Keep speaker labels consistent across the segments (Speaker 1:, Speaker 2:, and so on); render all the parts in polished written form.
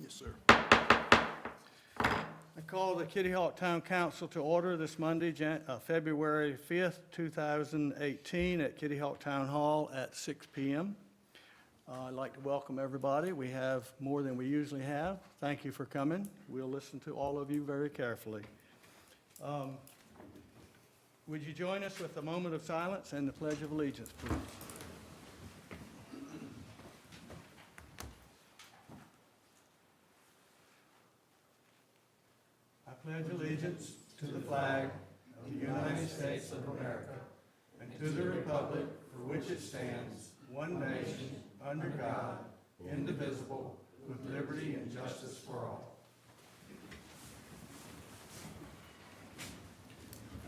Speaker 1: Yes, sir.
Speaker 2: I call the Kittyhawk Town Council to order this Monday, February 5th, 2018, at Kittyhawk Town Hall at 6 p.m. I'd like to welcome everybody. We have more than we usually have. Thank you for coming. We'll listen to all of you very carefully. Would you join us with a moment of silence and the Pledge of Allegiance, please? I pledge allegiance to the flag of the United States of America and to the republic for which it stands, one nation, under God, indivisible, with liberty and justice for all.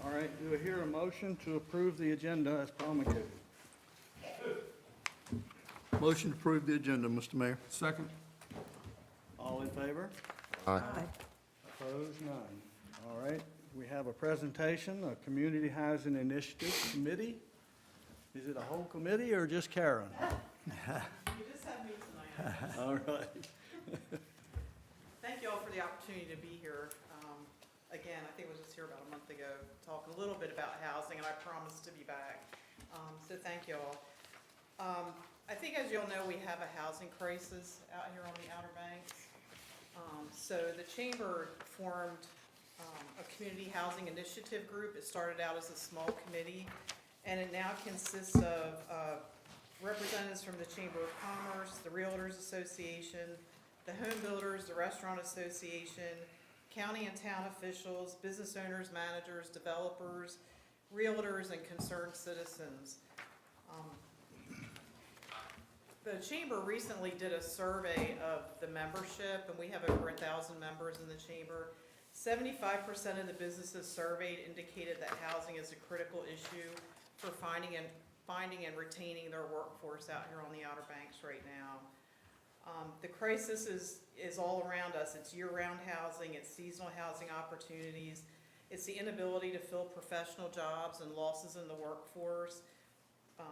Speaker 2: All right, do I hear a motion to approve the agenda as promulgated?
Speaker 1: Motion to approve the agenda, Mr. Mayor.
Speaker 3: Second.
Speaker 2: All in favor?
Speaker 1: Aye.
Speaker 2: Opposed? None. All right, we have a presentation, a Community Housing Initiative Committee. Is it a whole committee or just Karen?
Speaker 4: You just had me tonight.
Speaker 2: All right.
Speaker 4: Thank you all for the opportunity to be here. Again, I think I was just here about a month ago, talking a little bit about housing, and I promised to be back. So thank you all. I think, as you all know, we have a housing crisis out here on the Outer Banks. So the Chamber formed a community housing initiative group. It started out as a small committee, and it now consists of representatives from the Chamber of Commerce, the Realtors Association, the Home Builders, the Restaurant Association, county and town officials, business owners, managers, developers, realtors, and concerned citizens. The Chamber recently did a survey of the membership, and we have over 1,000 members in the Chamber. 75% of the businesses surveyed indicated that housing is a critical issue for finding and retaining their workforce out here on the Outer Banks right now. The crisis is all around us. It's year-round housing, it's seasonal housing opportunities, it's the inability to fill professional jobs and losses in the workforce,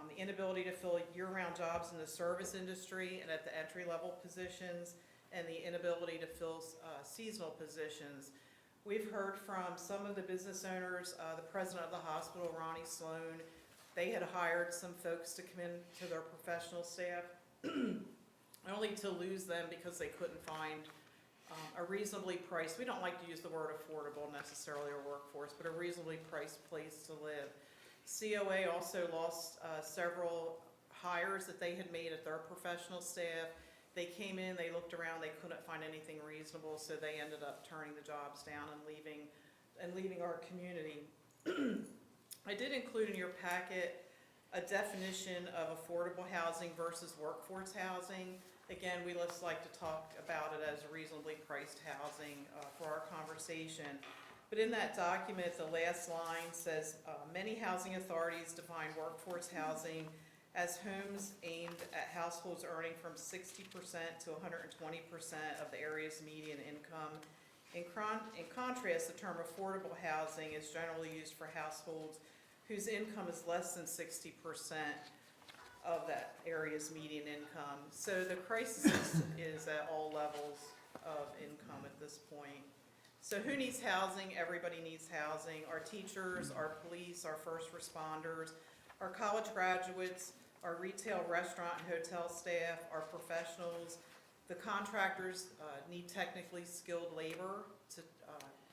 Speaker 4: the inability to fill year-round jobs in the service industry and at the entry-level positions, and the inability to fill seasonal positions. We've heard from some of the business owners, the president of the hospital, Ronnie Sloan. They had hired some folks to come in to their professional staff, only to lose them because they couldn't find a reasonably priced, we don't like to use the word affordable necessarily, or workforce, but a reasonably priced place to live. COA also lost several hires that they had made at their professional staff. They came in, they looked around, they couldn't find anything reasonable, so they ended up turning the jobs down and leaving our community. I did include in your packet a definition of affordable housing versus workforce housing. Again, we just like to talk about it as reasonably priced housing for our conversation. But in that document, the last line says, many housing authorities define workforce housing as homes aimed at households earning from 60% to 120% of the area's median income. In contrast, the term affordable housing is generally used for households whose income is less than 60% of that area's median income. So the crisis is at all levels of income at this point. So who needs housing? Everybody needs housing. Our teachers, our police, our first responders, our college graduates, our retail, restaurant, and hotel staff, our professionals. The contractors need technically skilled labor to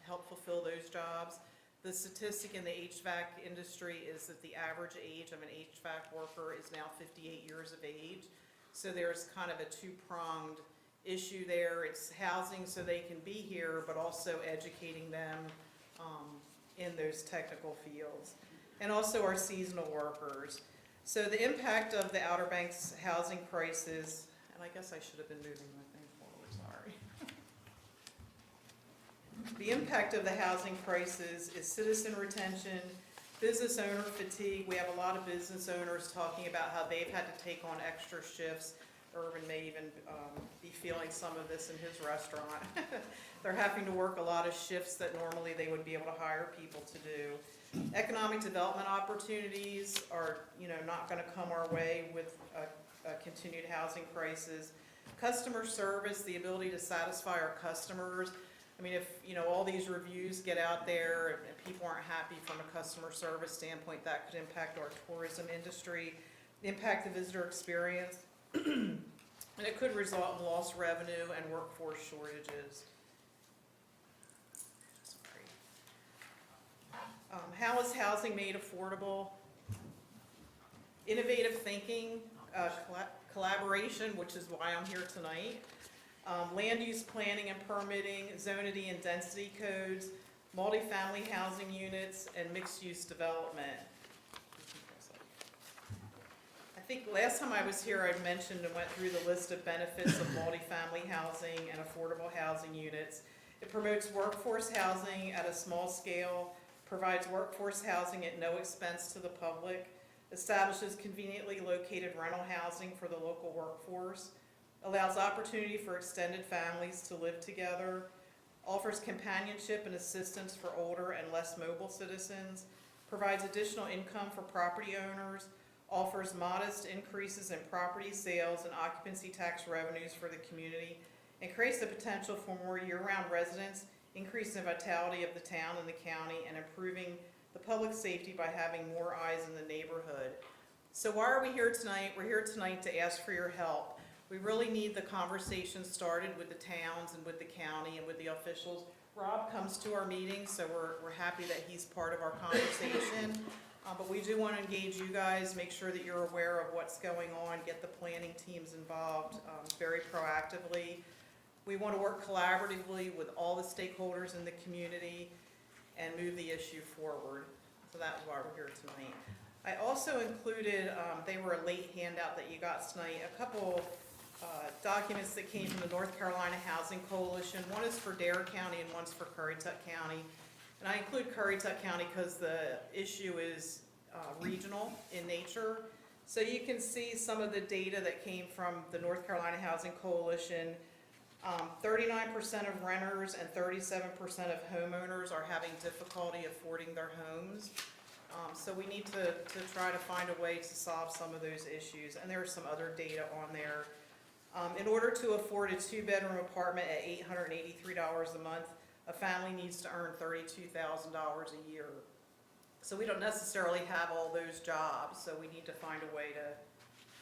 Speaker 4: help fulfill those jobs. The statistic in the HVAC industry is that the average age of an HVAC worker is now 58 years of age. So there's kind of a two-pronged issue there. It's housing so they can be here, but also educating them in those technical fields. And also our seasonal workers. So the impact of the Outer Banks housing crisis, and I guess I should have been moving my thing forward, sorry. The impact of the housing crisis is citizen retention, business owner fatigue. We have a lot of business owners talking about how they've had to take on extra shifts. Irvin may even be feeling some of this in his restaurant. They're having to work a lot of shifts that normally they would be able to hire people to do. Economic development opportunities are, not going to come our way with a continued housing crisis. Customer service, the ability to satisfy our customers. I mean, if, all these reviews get out there and people aren't happy from a customer service standpoint, that could impact our tourism industry, impact the visitor experience, and it could result in lost revenue and workforce shortages. Sorry. How is housing made affordable? Innovative thinking, collaboration, which is why I'm here tonight. Land use planning and permitting, zonity and density codes, multifamily housing units, and mixed-use development. I think last time I was here, I mentioned and went through the list of benefits of multifamily housing and affordable housing units. It promotes workforce housing at a small scale, provides workforce housing at no expense to the public, establishes conveniently located rental housing for the local workforce, allows opportunity for extended families to live together, offers companionship and assistance for older and less mobile citizens, provides additional income for property owners, offers modest increases in property sales and occupancy tax revenues for the community, and creates the potential for more year-round residents, increasing the vitality of the town and the county, and improving the public safety by having more eyes in the neighborhood. So why are we here tonight? We're here tonight to ask for your help. We really need the conversation started with the towns and with the county and with the officials. Rob comes to our meetings, so we're happy that he's part of our conversation. But we do want to engage you guys, make sure that you're aware of what's going on, get the planning teams involved very proactively. We want to work collaboratively with all the stakeholders in the community and move the issue forward. So that's why we're here tonight. I also included, they were a late handout that you got tonight, a couple documents that came from the North Carolina Housing Coalition. One is for Dare County and one's for Currituck County. And I include Currituck County because the issue is regional in nature. So you can see some of the data that came from the North Carolina Housing Coalition. 39% of renters and 37% of homeowners are having difficulty affording their homes. So we need to try to find a way to solve some of those issues. And there's some other data on there. In order to afford a 2-bedroom apartment at $883 a month, a family needs to earn $32,000 a year. So we don't necessarily have all those jobs, so we need to find a way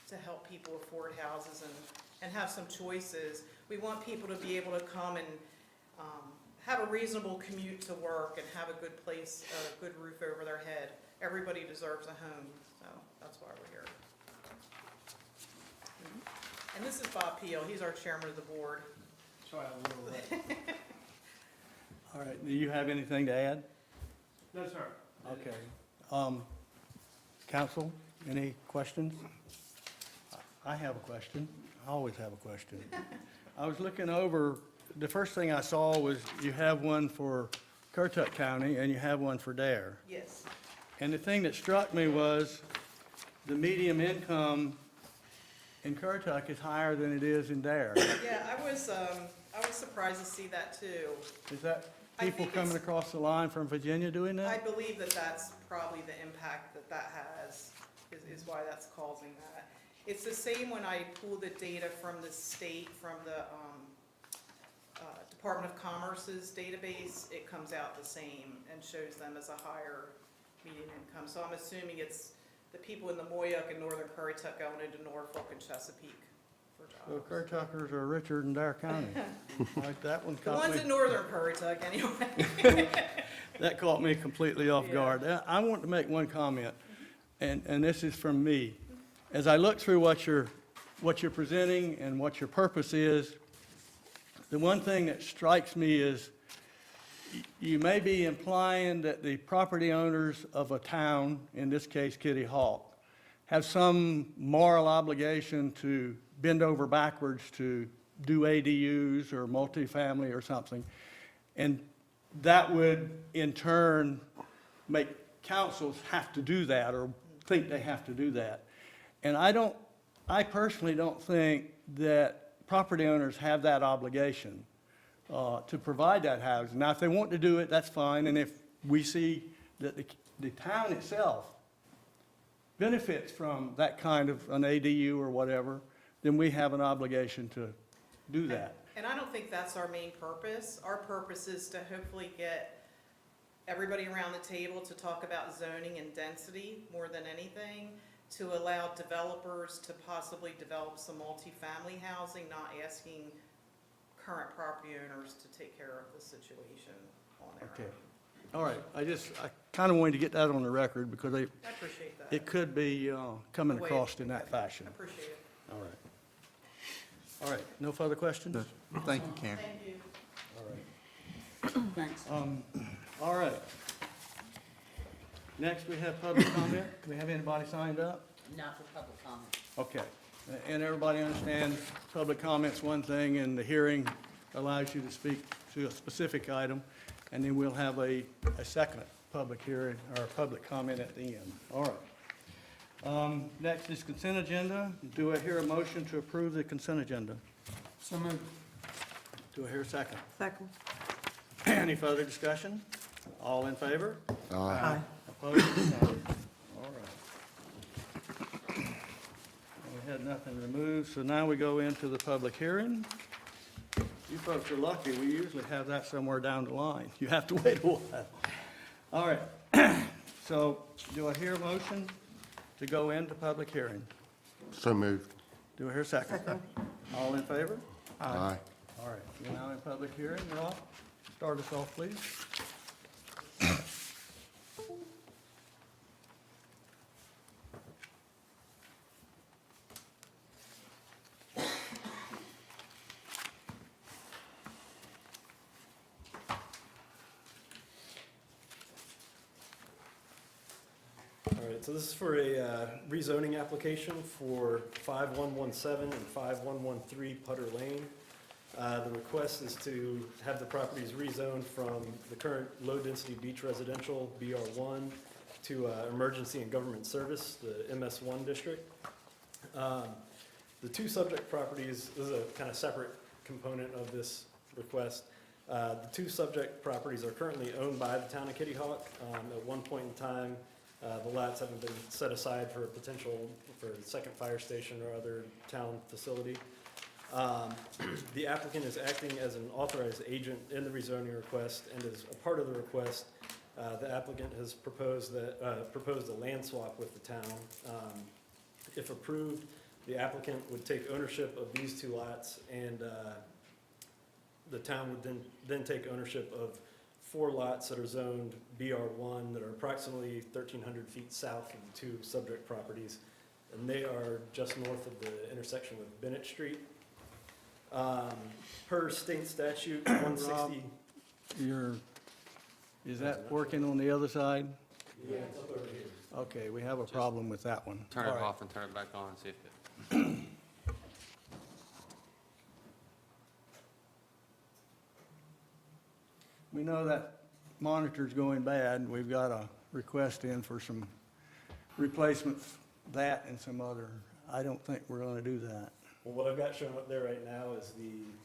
Speaker 4: to help people afford houses and have some choices. We want people to be able to come and have a reasonable commute to work and have a good place, a good roof over their head. Everybody deserves a home, so that's why we're here. And this is Bob Peel, he's our chairman of the board.
Speaker 2: Sorry, I'm a little late. All right, do you have anything to add?
Speaker 3: No, sir.
Speaker 2: Okay. Council, any questions? I have a question. I always have a question. I was looking over, the first thing I saw was you have one for Currituck County and you have one for Dare.
Speaker 4: Yes.
Speaker 2: And the thing that struck me was the medium income in Currituck is higher than it is in Dare.
Speaker 4: Yeah, I was surprised to see that too.
Speaker 2: Is that
Speaker 4: I
Speaker 2: people
Speaker 4: think
Speaker 2: coming
Speaker 4: it's-
Speaker 2: across the line from Virginia doing
Speaker 4: I
Speaker 2: that?
Speaker 4: believe that that's probably the impact that that has, is why that's causing that. It's the same when I pull the data from the state, from the Department of Commerce's database, it comes out the same and shows them as a higher median income. So I'm assuming it's the people in the Moyoke and northern Currituck going into Norfolk and Chesapeake for
Speaker 2: So
Speaker 4: jobs.
Speaker 2: Currituckers are richer than Dare County. Like, that one
Speaker 4: The
Speaker 2: caught
Speaker 4: ones
Speaker 2: me.
Speaker 4: in northern Currituck anyway.
Speaker 2: That caught me completely off
Speaker 4: Yeah.
Speaker 2: guard. I want to make one comment, and this is from me. As I look through what you're presenting and what your purpose is, the one thing that strikes me is you may be implying that the property owners of a town, in this case Kittyhawk, have some moral obligation to bend over backwards to do ADUs or multifamily or something. And that would, in turn, make councils have to do that or think they have to do that. And I personally don't think that property owners have that obligation to provide that housing. Now, if they want to do it, that's fine, and if we see that the town itself benefits from that kind of an ADU or whatever, then we have an obligation do that.
Speaker 4: And I don't think that's our main purpose. Our purpose is to hopefully get everybody around the table to talk about zoning and density more than anything, to allow developers to possibly develop some multifamily housing, not asking current property owners to take care of the situation on their
Speaker 2: Okay.
Speaker 4: own.
Speaker 2: All right, I kind of wanted to get that on the record because
Speaker 4: I appreciate that.
Speaker 2: it could be coming
Speaker 4: The way
Speaker 2: across in that
Speaker 4: I
Speaker 2: fashion.
Speaker 4: appreciate it.
Speaker 2: All right. All right, no further questions?
Speaker 1: Thank you, Karen.
Speaker 4: Thank you.
Speaker 2: All right.
Speaker 3: Thanks.
Speaker 2: All right. Next, we have public comment. Do we have anybody signed up?
Speaker 3: Not for public comment.
Speaker 2: Okay. And everybody understands public comment's one thing, and the hearing allows you to speak to a specific item, and then we'll have a second public hearing, or public comment at the end. All right. Next is consent agenda. Do I hear a motion to approve the consent agenda?
Speaker 3: So moved.
Speaker 2: Do I hear a second?
Speaker 5: Second.
Speaker 2: Any further discussion? All in favor?
Speaker 5: Aye.
Speaker 2: Opposed? All right. We had nothing removed, so now we go into the public hearing. You folks are lucky, we usually have that somewhere down the line. You have to wait a while. All right, so do I hear a motion to go into public hearing?
Speaker 6: So moved.
Speaker 2: Do I hear a second?
Speaker 5: Second.
Speaker 2: All in favor?
Speaker 6: Aye.
Speaker 2: All right, we're now in public hearing. Rob, start us off, please.
Speaker 7: All right, so this is for a rezoning application for 5117 and 5113 Putter Lane. The request is to have the properties rezoned from the current low-density beach residential, BR1, to emergency and government service, the MS1 district. The two subject properties, this is a kind of separate component of this request. The two subject properties are currently owned by the town of Kittyhawk. At one point in time, the lots haven't been set aside for a potential for a second fire station or other town facility. The applicant is acting as an authorized agent in the rezoning request, and as a part of the request, the applicant has proposed a land swap with the town. If approved, the applicant would take ownership of these two lots, and the town would then take ownership of 4 lots that are zoned BR1 that are approximately 1,300 feet south of the two subject properties, and they are just north of the intersection with Bennett Street. Per state statute 160.
Speaker 2: Is that working on the other side?
Speaker 7: Yeah, it's up over here.
Speaker 2: Okay, we have a problem with that one.
Speaker 8: Turn it
Speaker 2: All right.
Speaker 8: off and turn it back on and see if it.
Speaker 2: We know that monitor's going bad. We've got a request in for some replacements, that and some other. I don't think we're gonna do that.
Speaker 7: Well, what I've got shown up there right now is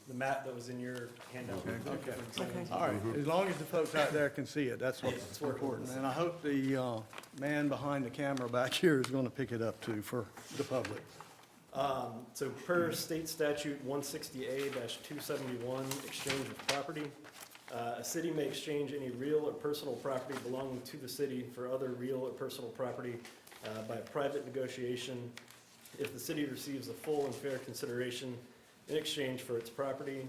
Speaker 7: the map that was in your handout.
Speaker 2: Okay.
Speaker 5: Okay.
Speaker 2: All right, as long as the folks out there can see it, that's what's important. And I hope the man behind the camera back here is gonna pick it up too for the public.
Speaker 7: So per state statute 160A-271, exchange of property, a city may exchange any real or personal property belonging to the city for other real or personal property by private negotiation if the city receives a full and fair consideration in exchange for its property.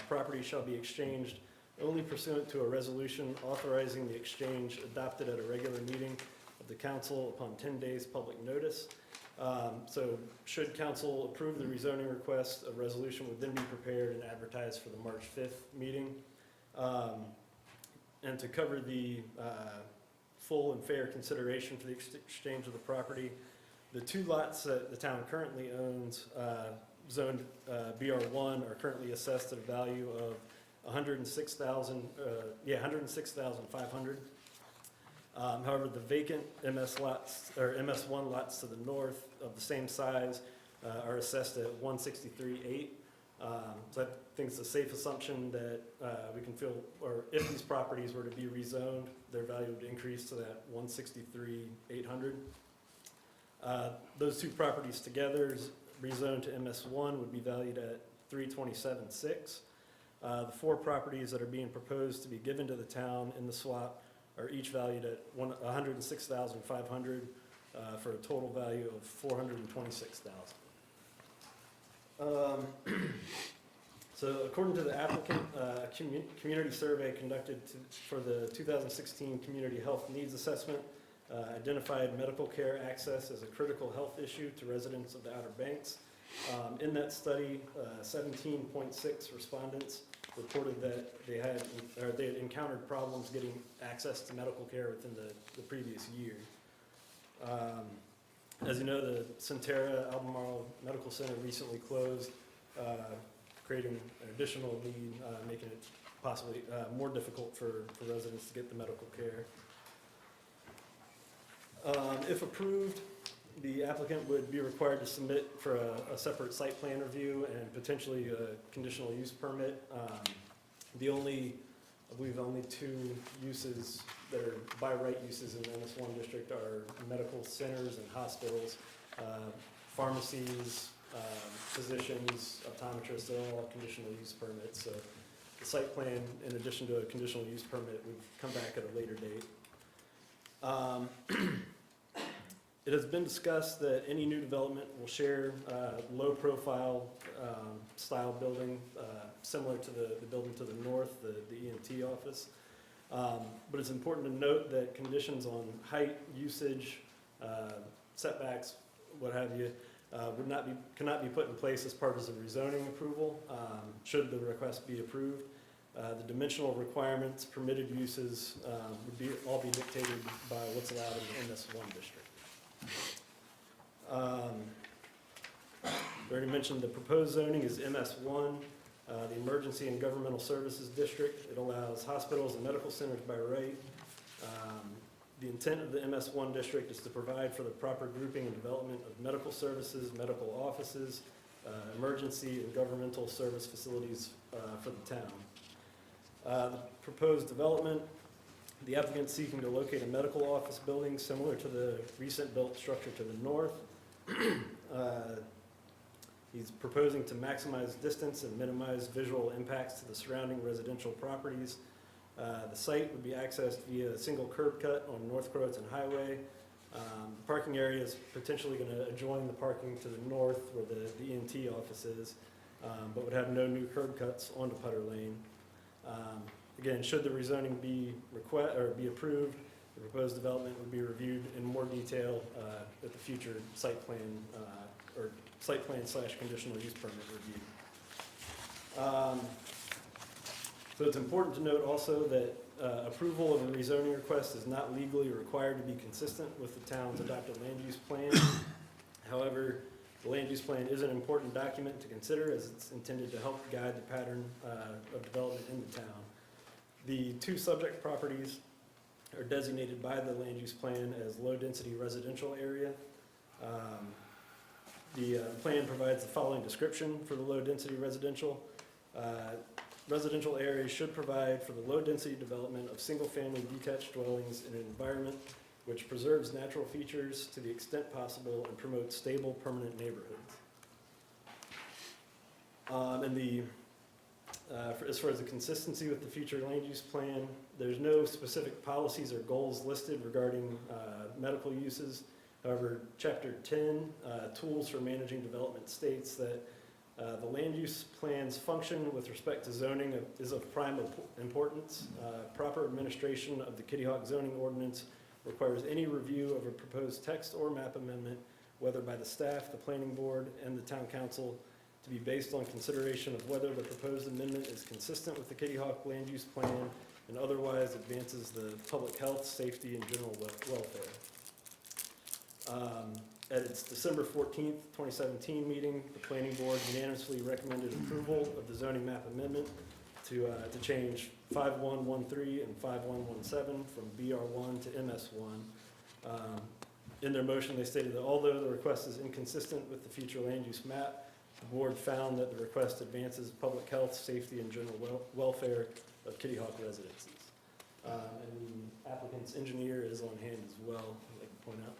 Speaker 7: Property shall be exchanged only pursuant to a resolution authorizing the exchange adopted at a regular meeting of the council upon 10 days public notice. So should council approve the rezoning request, a resolution would then be prepared and advertised for the March 5th meeting. And to cover the full and fair consideration for the exchange of the property, the 2 lots that the town currently owns, zoned BR1, are currently assessed at a value of $106,500. However, the vacant MS lots, or MS1 lots to the north of the same size, are assessed at $163,800. So I think it's a safe assumption that we can feel, or if these properties were to be rezoned, their value would increase to that $163,800. Those 2 properties together, rezoned to MS1, would be valued at 327.6. The 4 properties that are being proposed to be given to the town in the swap are each valued at $106,500 for a total value of $426,000. So according to the applicant, a community survey conducted for the 2016 Community Health Needs Assessment identified medical care access as a critical health issue to residents of the Outer Banks. In that study, 17.6 respondents reported that they had encountered problems getting access to medical care within the previous year. As you know, the Centera Albemarle Medical Center recently closed, creating an additional need, making it possibly more difficult for residents to get the medical care. If approved, the applicant would be required to submit for a separate site plan review and potentially a conditional use permit. I believe only 2 uses that are by right uses in the MS1 district are medical centers and hospitals, pharmacies, physicians, optometrists, they're all conditional use permits. So the site plan, in addition to a conditional use permit, would come back at a later date. It has been discussed that any new development will share low-profile style building, similar to the building to the north, the ENT office. But it's important to note that conditions on height, usage, setbacks, what have you, cannot be put in place as part of the rezoning approval, should the request be approved. The dimensional requirements, permitted uses would all be dictated by what's allowed in the MS1 district. I already mentioned the proposed zoning is MS1, the Emergency and Governmental Services District. It allows hospitals and medical centers by right. The intent of the MS1 district is to provide for the proper grouping and development of medical services, medical offices, emergency and governmental service facilities for the town. The proposed development, the applicant seeking to locate a medical office building similar to the recent built structure to the north. He's proposing to maximize distance and minimize visual impacts to the surrounding residential properties. The site would be accessed via a single curb cut on North Croatan Highway. The parking area is potentially going to adjoin the parking to the north where the ENT office is, but would have no new curb cuts onto Putter Lane. Again, should the rezoning be approved, the proposed development would be reviewed in more detail at the future site plan / conditional use permit review. So it's important to note also that approval of a rezoning request is not legally required to be consistent with the town's adopted land use plan. However, the land use plan is an important document to consider as it's intended to help guide the pattern of development in the town. The 2 subject properties are designated by the land use plan as low-density residential area. The plan provides the following description for the low-density residential. Residential areas should provide for the low-density development of single-family detached dwellings in an environment which preserves natural features to the extent possible and promotes stable, permanent neighborhoods. As far as the consistency with the future land use plan, there's no specific policies or goals listed regarding medical uses. However, Chapter 10, Tools for Managing Development, states that the land use plan's function with respect to zoning is of prime importance. Proper administration of the Kittyhawk zoning ordinance requires any review of a proposed text or map amendment, whether by the staff, the planning board, and the town council, to be based on consideration of whether the proposed amendment is consistent with the Kittyhawk land use plan and otherwise advances the public health, safety, and general welfare. At its December 14th, 2017 meeting, the planning board unanimously recommended approval of the zoning map amendment to change 5113 and 5117 from BR1 to MS1. In their motion, they stated that although the request is inconsistent with the future land use map, the board found that the request advances public health, safety, and general welfare of Kittyhawk residences. And the applicant's engineer is on hand as well, I'd like to point out.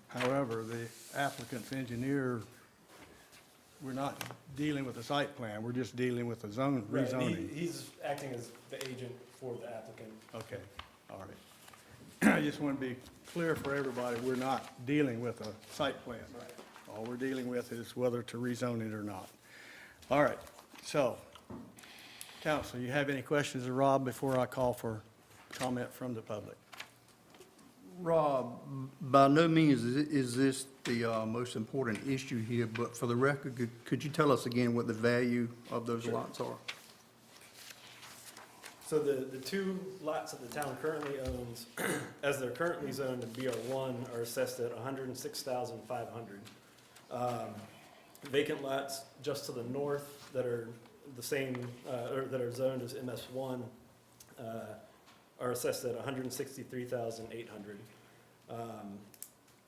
Speaker 2: However, the applicant's engineer, we're not dealing with the site plan, we're just dealing with the zone,
Speaker 7: Right,
Speaker 2: rezoning.
Speaker 7: he's acting as the agent for the applicant.
Speaker 2: Okay, all right. I just want to be clear for everybody, we're not dealing with a site plan.
Speaker 7: Right.
Speaker 2: All we're dealing with is whether to rezone it or not. All right, so, council, you have any questions of Rob before I call for comment from the public?
Speaker 1: Rob, by no means is this the most important issue here, but for the record, could you tell us again what the value of those lots are?
Speaker 7: So the two lots that the town currently owns, as they're currently zoned in BR1, are assessed at $106,500. Vacant lots just to the north that are the same, or that are zoned as MS1, are assessed at $163,800.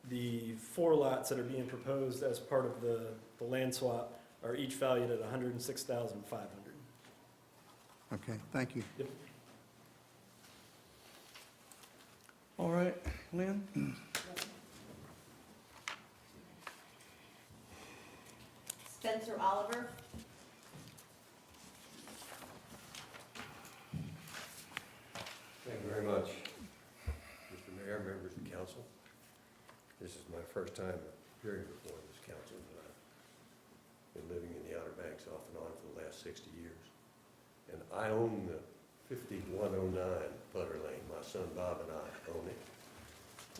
Speaker 7: The four lots that are being proposed as part of the land swap are each valued at $106,500.
Speaker 1: Okay, thank you.
Speaker 7: Yep.
Speaker 2: All right, Lynn?
Speaker 5: Spencer Oliver.
Speaker 9: Thank you very much, Mr. Mayor, members of the council. This is my first time appearing before this council, but I've been living in the Outer Banks off and on for the last 60 years. And I own the 5109 Butter Lane. My son Bob and I own it.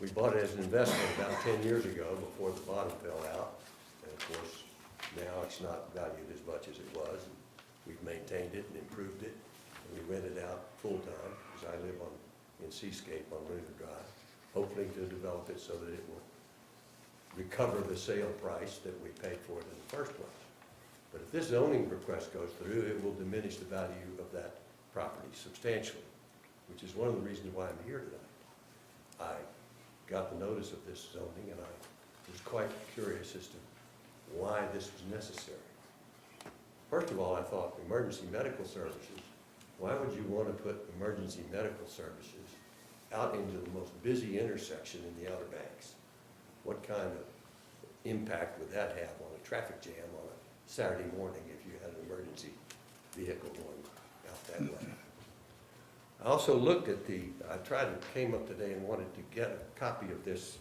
Speaker 9: We bought it as an investment about 10 years ago before the bottom fell out. And of course, now it's not valued as much as it was. We've maintained it and improved it. And we rent it out full-time, because I live in Seascape on Lunar Drive, hopefully to develop it so that it will recover the sale price that we paid for it in the first place. But if this zoning request goes through, it will diminish the value of that property substantially, which is one of the reasons why I'm here tonight. I got the notice of this zoning, and I was quite curious as to why this was necessary. First of all, I thought emergency medical services, why would you want to put emergency medical services out into the most busy intersection in the Outer Banks? What kind of impact would that have on a traffic jam on a Saturday morning if you had an emergency vehicle going out that way? I also looked at came up today and wanted to get a copy of this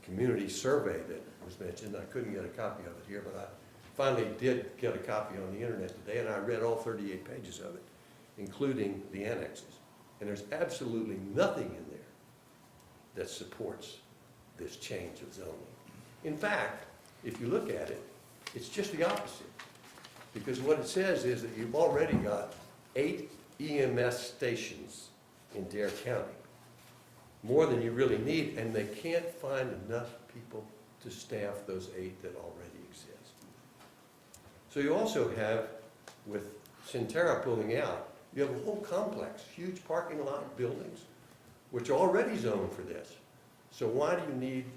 Speaker 9: community survey that was mentioned. I couldn't get a copy of it here, but I finally did get a copy on the internet today, and I read all 38 pages of it, including the annexes. And there's absolutely nothing in there that supports this change of zoning. In fact, if you look at it, it's just the opposite. Because what it says is that you've already got 8 EMS stations in Dare County, more than you really need, and they can't find enough people to staff those 8 that already exist. So you also have, with Centerra pulling out, you have a whole complex, huge parking lot buildings, which are already zoned for this. So why do you need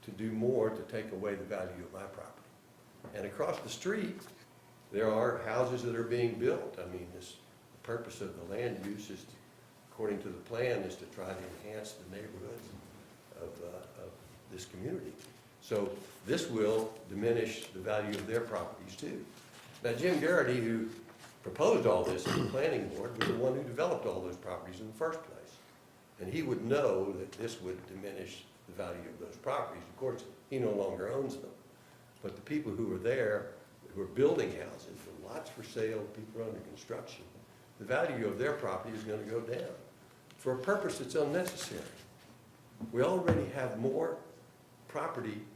Speaker 9: to do more to take away the value of my property? And across the street, there are houses that are being built. I mean, the purpose of the land use is, according to the plan, is to try to enhance the neighborhoods of this community. So this will diminish the value of their properties too. Now, Jim Garrity, who proposed all this in the planning board, was the one who developed all those properties in the first place. And he would know that this would diminish the value of those properties. Of course, he no longer owns them. But the people who were there, who were building houses, the lots for sale, people under construction, the value of their property is going to go down for a purpose that's unnecessary. We already have more property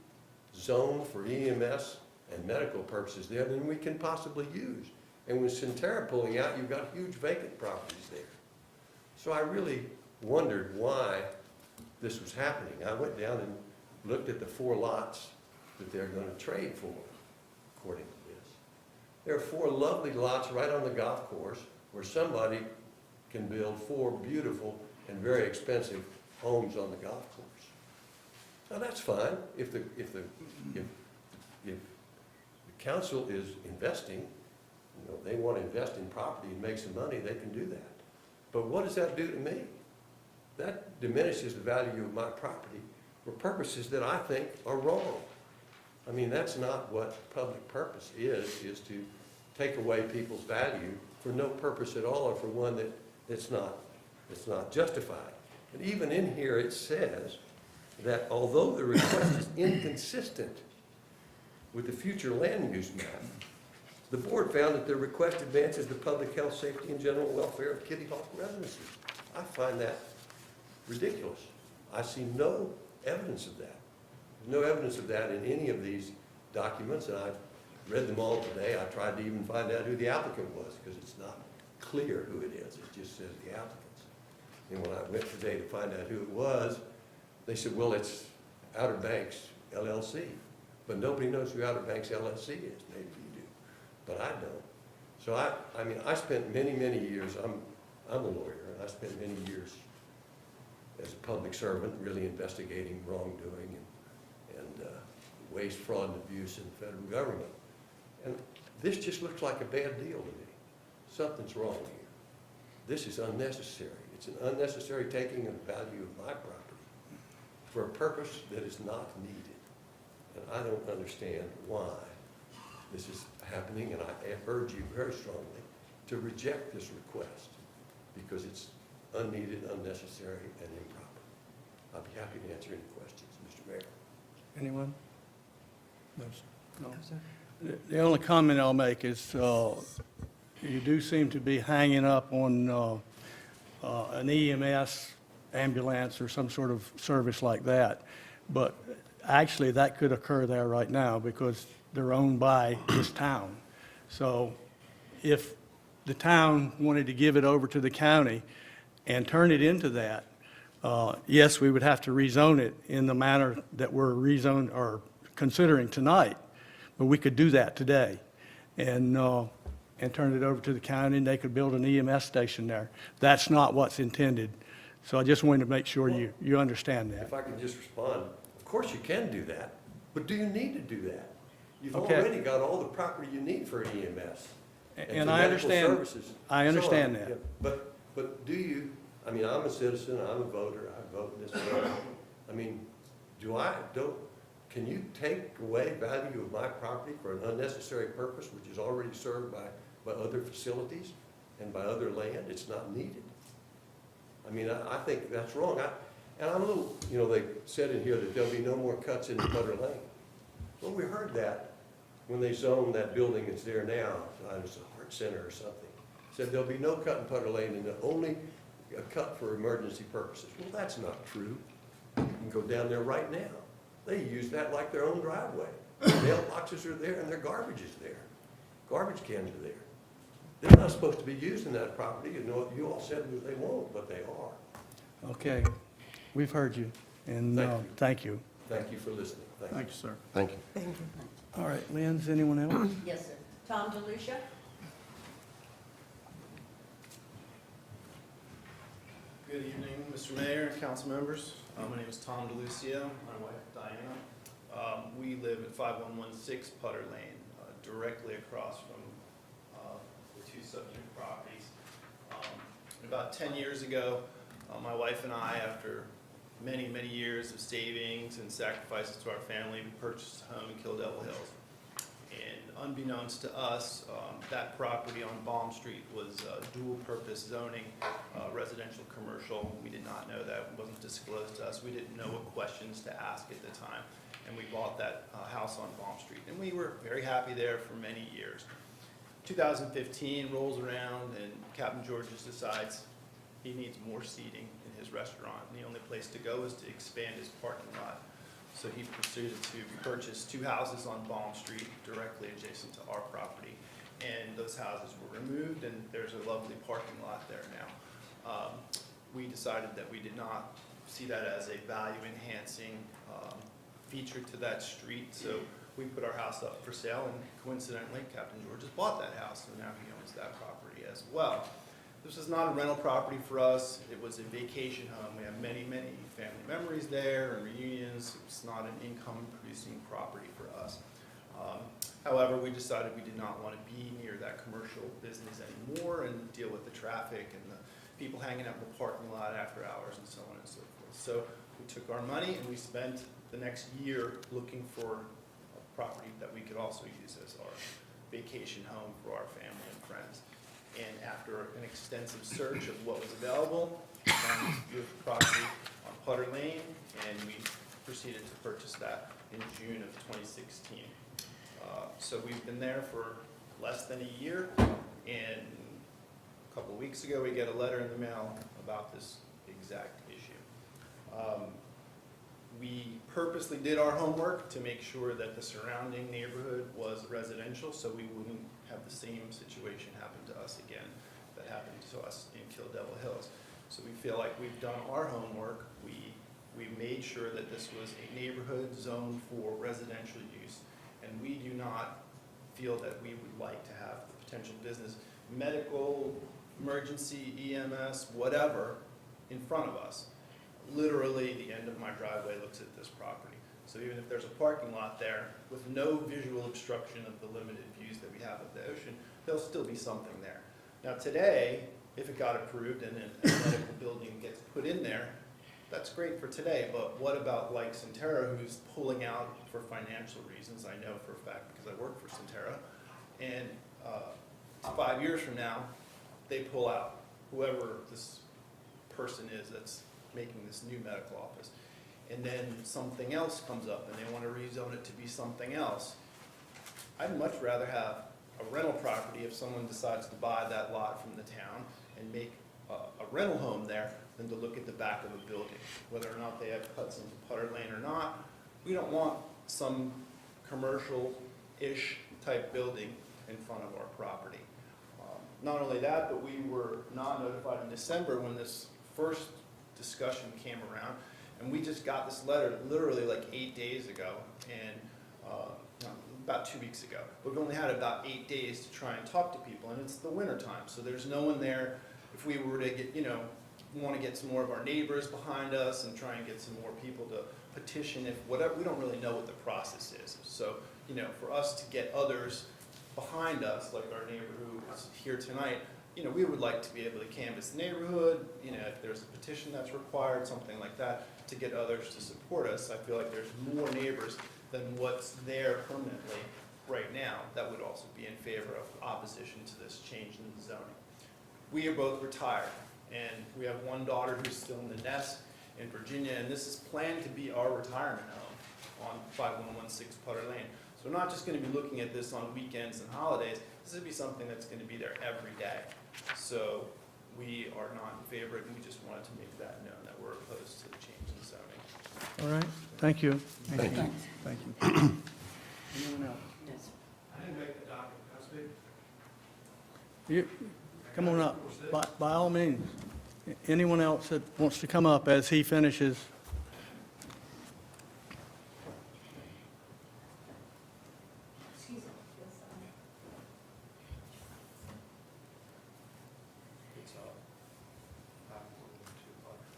Speaker 9: zoned for EMS and medical purposes there than we can possibly use. And with Centerra pulling out, you've got huge vacant properties there. So I really wondered why this was happening. I went down and looked at the 4 lots that they're going to trade for, according to this. There are 4 lovely lots right on the golf course where somebody can build 4 beautiful and very expensive homes on the golf course. Now that's fine if the council is investing, they want to invest in property and make some money, they can do that. But what does that do to me? That diminishes the value of my property for purposes that I think are wrong. I mean, that's not what public purpose is to take away people's value for no purpose at all, or for one that's not justified. And even in here, it says that although the request is inconsistent with the future land use map, the board found that the request advances the public health, safety, and general welfare of Kittyhawk residences. I find that ridiculous. I see no evidence of that. There's no evidence of that in any of these documents, and I've read them all today. I tried to even find out who the applicant was, because it's not clear who it is. It just says the applicants. And when I went today to find out who it was, they said, well, it's Outer Banks LLC. But nobody knows who Outer Banks LLC is. Maybe you do, but I don't. So I mean, I spent many, many years, I'm a lawyer, and I spent many years as a public servant really investigating wrongdoing and waste, fraud, and abuse in the federal government. And this just looks like a bad deal to me. Something's wrong here. This is unnecessary. It's an unnecessary taking of the value of my property for a purpose that is not needed. And I don't understand why this is happening, and I urge you very strongly to reject this request, because it's unneeded, unnecessary, and improper. I'll be happy to answer any questions, Mr. Mayor.
Speaker 2: Anyone? No, sir. No. The only comment I'll make is, you do seem to be hanging up on an EMS ambulance or some sort of service like that. But actually, that could occur there right now because they're owned by this town. So if the town wanted to give it over to the county and turn it into that, yes, we would have to rezone it in the manner that we're rezoned or considering tonight. But we could do that today and turn it over to the county, and they could build an EMS station there. That's not what's intended. So I just wanted to make sure you understand that.
Speaker 9: If I could just respond, of course you can do that, but do you need to do that? You've
Speaker 2: Okay.
Speaker 9: already got all the property you need for an EMS.
Speaker 2: And
Speaker 9: for
Speaker 2: I
Speaker 9: medical
Speaker 2: understand,
Speaker 9: services,
Speaker 2: I
Speaker 9: so
Speaker 2: understand
Speaker 9: on.
Speaker 2: that.
Speaker 9: Yeah, But do you, I mean, I'm a citizen, I'm a voter, I vote in this way. I mean, can you take away value of my property for an unnecessary purpose, which is already served by other facilities and by other land? It's not needed. I mean, I think that's wrong. And I'm a little, they said in here that there'll be no more cuts in Putter Lane. Well, we heard that when they zoned that building that's there now, it's a heart center or something. Said there'll be no cut in Putter Lane and only a cut for emergency purposes. Well, that's not true. You can go down there right now. They use that like their own driveway. Mailboxes are there and their garbage is there. Garbage cans are there. They're not supposed to be using that property. You all said they won't, but they are.
Speaker 2: Okay, we've heard you, and thank you.
Speaker 9: Thank you for listening.
Speaker 1: Thank you, sir.
Speaker 6: Thank you.
Speaker 2: All right, Lynn, is anyone else?
Speaker 5: Yes, sir. Tom DeLucia?
Speaker 10: Good evening, Mr. Mayor and council members. My name is Tom DeLucia, my wife Diana. We live at 5116 Putter Lane, directly across from the two subject properties. About 10 years ago, my wife and I, after many, many years of savings and sacrifices to our family, we purchased a home in Kill Devil Hills. And unbeknownst to us, that property on Baum Street was dual-purpose zoning, residential, commercial. We did not know that. It wasn't disclosed to us. We didn't know what questions to ask at the time. And we bought that house on Baum Street. And we were very happy there for many years. 2015 rolls around, and Captain George's decides he needs more seating in his restaurant. And the only place to go is to expand his parking lot. So he proceeded to purchase two houses on Baum Street directly adjacent to our property. And those houses were removed, and there's a lovely parking lot there now. We decided that we did not see that as a value-enhancing feature to that street, so we put our house up for sale, and coincidentally, Captain George has bought that house, and now he owns that property as well. This is not a rental property for us. It was a vacation home. We have many, many family memories there and reunions. It's not an income-producing property for us. However, we decided we did not want to be near that commercial business anymore and deal with the traffic and the people hanging out in the parking lot after hours and so on and so forth. So We took our money and we spent the next year looking for a property that we could also use as our vacation home for our family and friends. And after an extensive search of what was available, we found this beautiful property on Putter Lane, and we proceeded to purchase that in June of 2016. So we've been there for less than a year, and a couple of weeks ago, we get a letter in the mail about this exact issue. We purposely did our homework to make sure that the surrounding neighborhood was residential, so we wouldn't have the same situation happen to us again that happened to us in Kill Devil Hills. So we feel like we've done our homework. We made sure that this was a neighborhood zoned for residential use, and we do not feel that we would like to have the potential business, medical, emergency, EMS, whatever, in front of us. Literally, the end of my driveway looks at this property. So even if there's a parking lot there with no visual obstruction of the limited views that we have of the ocean, there'll still be something there. Now today, if it got approved and a medical building gets put in there, that's great for today, but what about like Centera, who's pulling out for financial reasons? I know for a fact because I work for Centera. And 5 years from now, they pull out, whoever this person is that's making this new medical office. And then something else comes up and they want to rezone it to be something else. I'd much rather have a rental property if someone decides to buy that lot from the town and make a rental home there than to look at the back of a building, whether or not they have cuts into Putter Lane or not. We don't want some commercial-ish type building in front of our property. Not only that, but we were not notified in December when this first discussion came around, and we just got this letter literally like 8 days ago, and no, about 2 weeks ago. We've only had about 8 days to try and talk to people, and it's the winter time, so there's no one there. If we were to get, want to get some more of our neighbors behind us and try and get some more people to petition, if whatever, we don't really know what the process is. So, for us to get others behind us, like our neighbor who is here tonight, we would like to be able to canvass the neighborhood, if there's a petition that's required, something like that, to get others to support us. I feel like there's more neighbors than what's there permanently right now that would also be in favor of opposition to this change in the zoning. We are both retired, and we have one daughter who's still in the nest in Virginia, and this is planned to be our retirement home on 5116 Putter Lane. So we're not just going to be looking at this on weekends and holidays. This would be something that's going to be there every day. So we are not in favor, and we just wanted to make that known that we're opposed to the change in zoning.
Speaker 2: All right, thank you.
Speaker 1: Thank you. Thank you.
Speaker 2: Anyone else?
Speaker 5: Yes.
Speaker 7: I didn't make the document, can I speak?
Speaker 2: You, come on up, by all means. Anyone else that wants to come up as he finishes?
Speaker 5: Excuse me.
Speaker 7: It's 5112 Putter.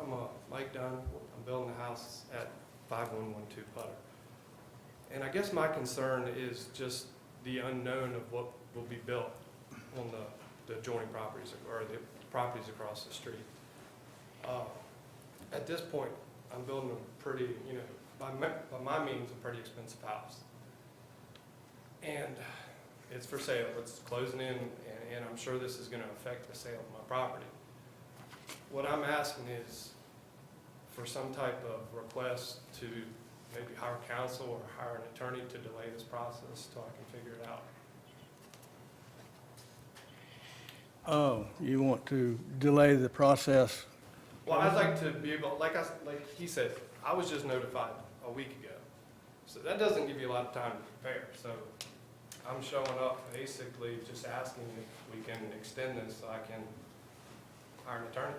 Speaker 7: I'm Mike Dunn. I'm building a house at 5112 Putter. And I guess my concern is just the unknown of what will be built on the adjoining properties or the properties across the street. At this point, I'm building a pretty, by my means, a pretty expensive house. And it's for sale. It's closing in, and I'm sure this is going to affect the sale of my property. What I'm asking is for some type of request to maybe hire counsel or hire an attorney to delay this process till I can figure it out.
Speaker 2: Oh, you want to delay the process?
Speaker 7: Well, I'd like to be able, like he said, I was just notified a week ago. So that doesn't give you a lot of time to prepare. So I'm showing up basically just asking if we can extend this so I can hire an attorney.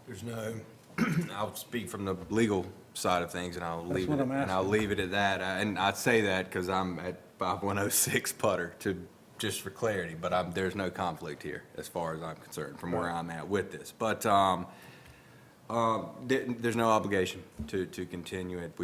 Speaker 11: There's no, I'll speak from the legal side of things, and I'll leave
Speaker 2: what
Speaker 11: it,
Speaker 2: I'm
Speaker 11: and I'll
Speaker 2: asking.
Speaker 11: leave it at that. And I'd say that because I'm at 5106 Putter, just for clarity, but there's no conflict here as far as I'm concerned from where I'm at with this. But there's no obligation to continue it.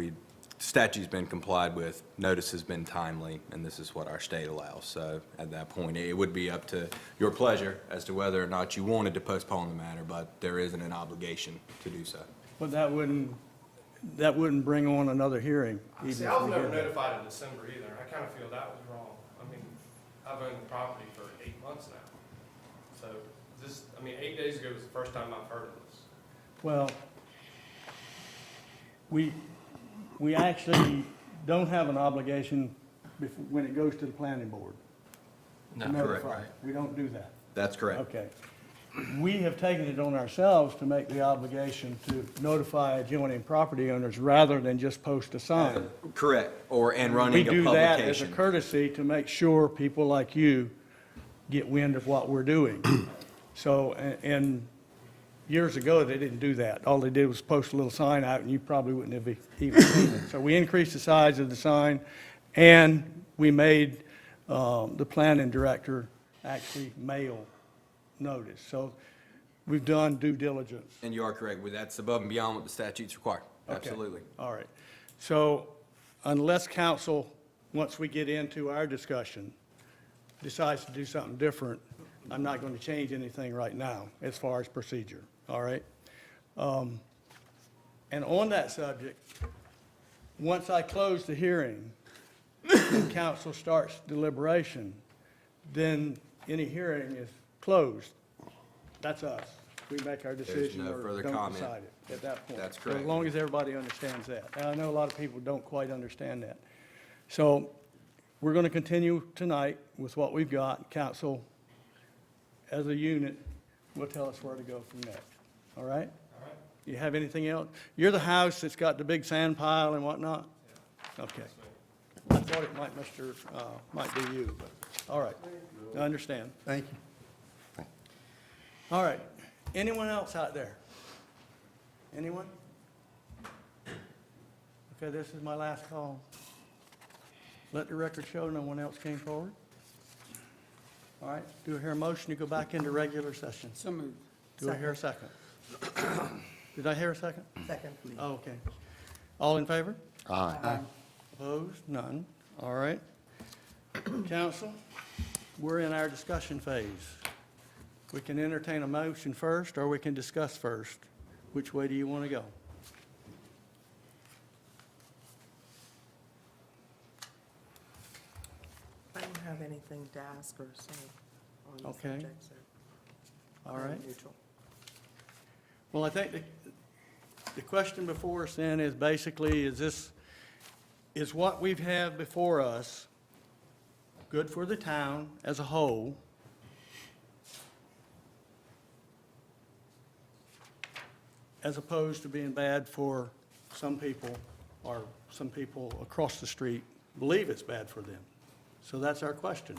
Speaker 11: statute's been complied with, notice has been timely, and this is what our state allows. So at that point, it would be up to your pleasure as to whether or not you wanted to postpone the matter, but there isn't an obligation to do so.
Speaker 2: But that wouldn't bring on another hearing. even
Speaker 12: See,
Speaker 2: if
Speaker 12: I was
Speaker 2: we
Speaker 12: never
Speaker 2: did that.
Speaker 12: notified in December either. I kind of feel that was wrong. I mean, I've owned the property for 8 months now. So this, I mean, 8 days ago was the first time I've heard of this.
Speaker 2: Well, we actually don't have an obligation when it goes to the planning board. to
Speaker 11: Correct.
Speaker 2: notify. We don't do that.
Speaker 11: That's correct.
Speaker 2: Okay. We have taken it on ourselves to make the obligation to notify adjoining property owners rather than just post a sign.
Speaker 11: Correct, and
Speaker 2: We
Speaker 11: running a
Speaker 2: do that as a
Speaker 11: publication.
Speaker 2: courtesy to make sure people like you get wind of what we're doing. So, and years ago, they didn't do that. All they did was post a little sign out, and you probably wouldn't have even seen it. So we increased the size of the sign, and we made the planning director actually mail notice. So we've done due diligence.
Speaker 11: And you are correct, that's above and beyond what the statutes require.
Speaker 2: Okay.
Speaker 11: Absolutely.
Speaker 2: All right. So unless council, once we get into our discussion, decides to do something different, I'm not going to change anything right now as far as procedure, all right? And on that subject, once I close the hearing and council starts deliberation, then any hearing is closed. That's us. We make our decision
Speaker 11: no
Speaker 2: or
Speaker 11: further
Speaker 2: don't
Speaker 11: comment.
Speaker 2: decide it at that point.
Speaker 11: That's
Speaker 2: So
Speaker 11: correct.
Speaker 2: as long as everybody understands that. And I know a lot of people don't quite understand that. So we're going to continue tonight with what we've got. Council, as a unit, will tell us where to go from next. All right?
Speaker 12: All right?
Speaker 2: You have anything else? You're the house that's got the big sand pile and whatnot? Okay. I thought it might be you, but, all right. I understand.
Speaker 1: Thank you.
Speaker 2: All right. Anyone else out there? Anyone? Okay, this is my last call. Let the record show no one else came forward. All right, do I hear a motion to go back into regular session?
Speaker 3: So moved.
Speaker 2: Do I hear a second? Did I hear a second?
Speaker 3: Second, please.
Speaker 2: Oh, okay. All in favor?
Speaker 6: Aye.
Speaker 2: Opposed? None. All right. Council, we're in our discussion phase. We can entertain a motion first, or we can discuss first. Which way do you want to go?
Speaker 3: I don't have anything to ask or say on the
Speaker 2: Okay.
Speaker 3: subject, so
Speaker 2: All
Speaker 3: I'm
Speaker 2: right.
Speaker 3: neutral.
Speaker 2: Well, I think the question before us then is basically, is what we've had before us good for the town as a whole? As opposed to being bad for some people, or some people across the street believe it's bad for them. So that's our question.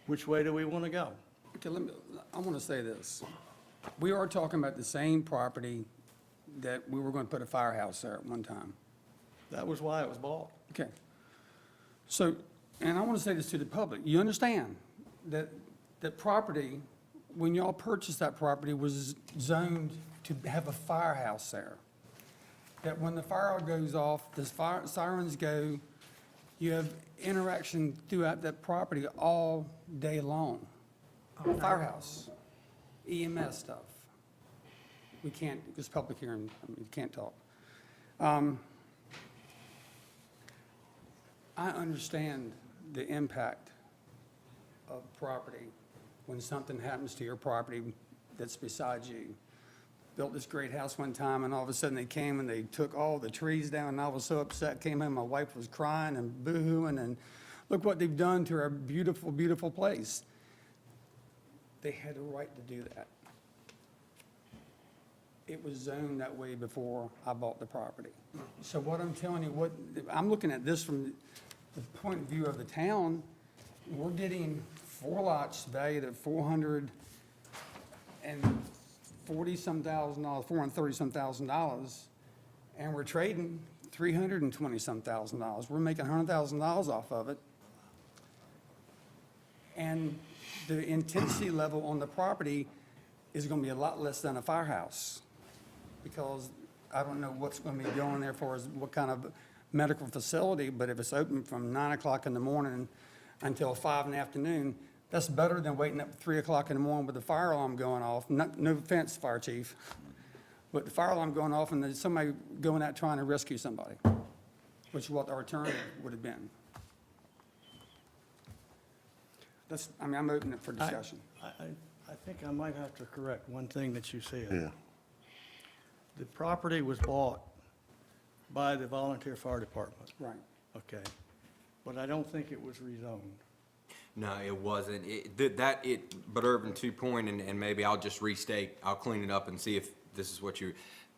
Speaker 2: Which way do we want to go?
Speaker 13: Okay, I want to say this. We are talking about the same property that we were going to put a firehouse there at one time.
Speaker 2: That was why it was bought.
Speaker 13: Okay. So, and I want to say this to the public. You understand that property, when y'all purchased that property, was zoned to have a firehouse there. That when the fire goes off, the sirens go, you have interaction throughout that property all day long. Firehouse, EMS stuff. We can't, it's public hearing, I mean, you can't talk. I understand the impact of property when something happens to your property that's beside you. Built this great house one time, and all of a sudden they came and they took all the trees down, and I was so upset, came home, my wife was crying and boo-hooing, and look what they've done to our beautiful, beautiful place. They had a right to do that. It was zoned that way before I bought the property. So what I'm telling you, I'm looking at this from the point of view of the town. We're getting 4 lots valued at $440-some thousand, $430-some thousand, and we're trading $320-some thousand. We're making $100,000 off of it. And the intensity level on the property is going to be a lot less than a firehouse, because I don't know what's going to be going there for, what kind of medical facility, but if it's open from 9 o'clock in the morning until 5 in the afternoon, that's better than waiting up at 3 o'clock in the morning with the fire alarm going off. No offense, fire chief, but the fire alarm going off and there's somebody going out trying to rescue somebody, which is what our alternative would have been. I'm open for discussion.
Speaker 2: I think I might have to correct one thing that you said.
Speaker 6: Yeah.
Speaker 2: The property was bought by the volunteer fire department,
Speaker 13: Right.
Speaker 2: okay? But I don't think it was rezoned.
Speaker 11: No, it wasn't. But Urban, to point, and maybe I'll just restate, I'll clean it up and see if this is what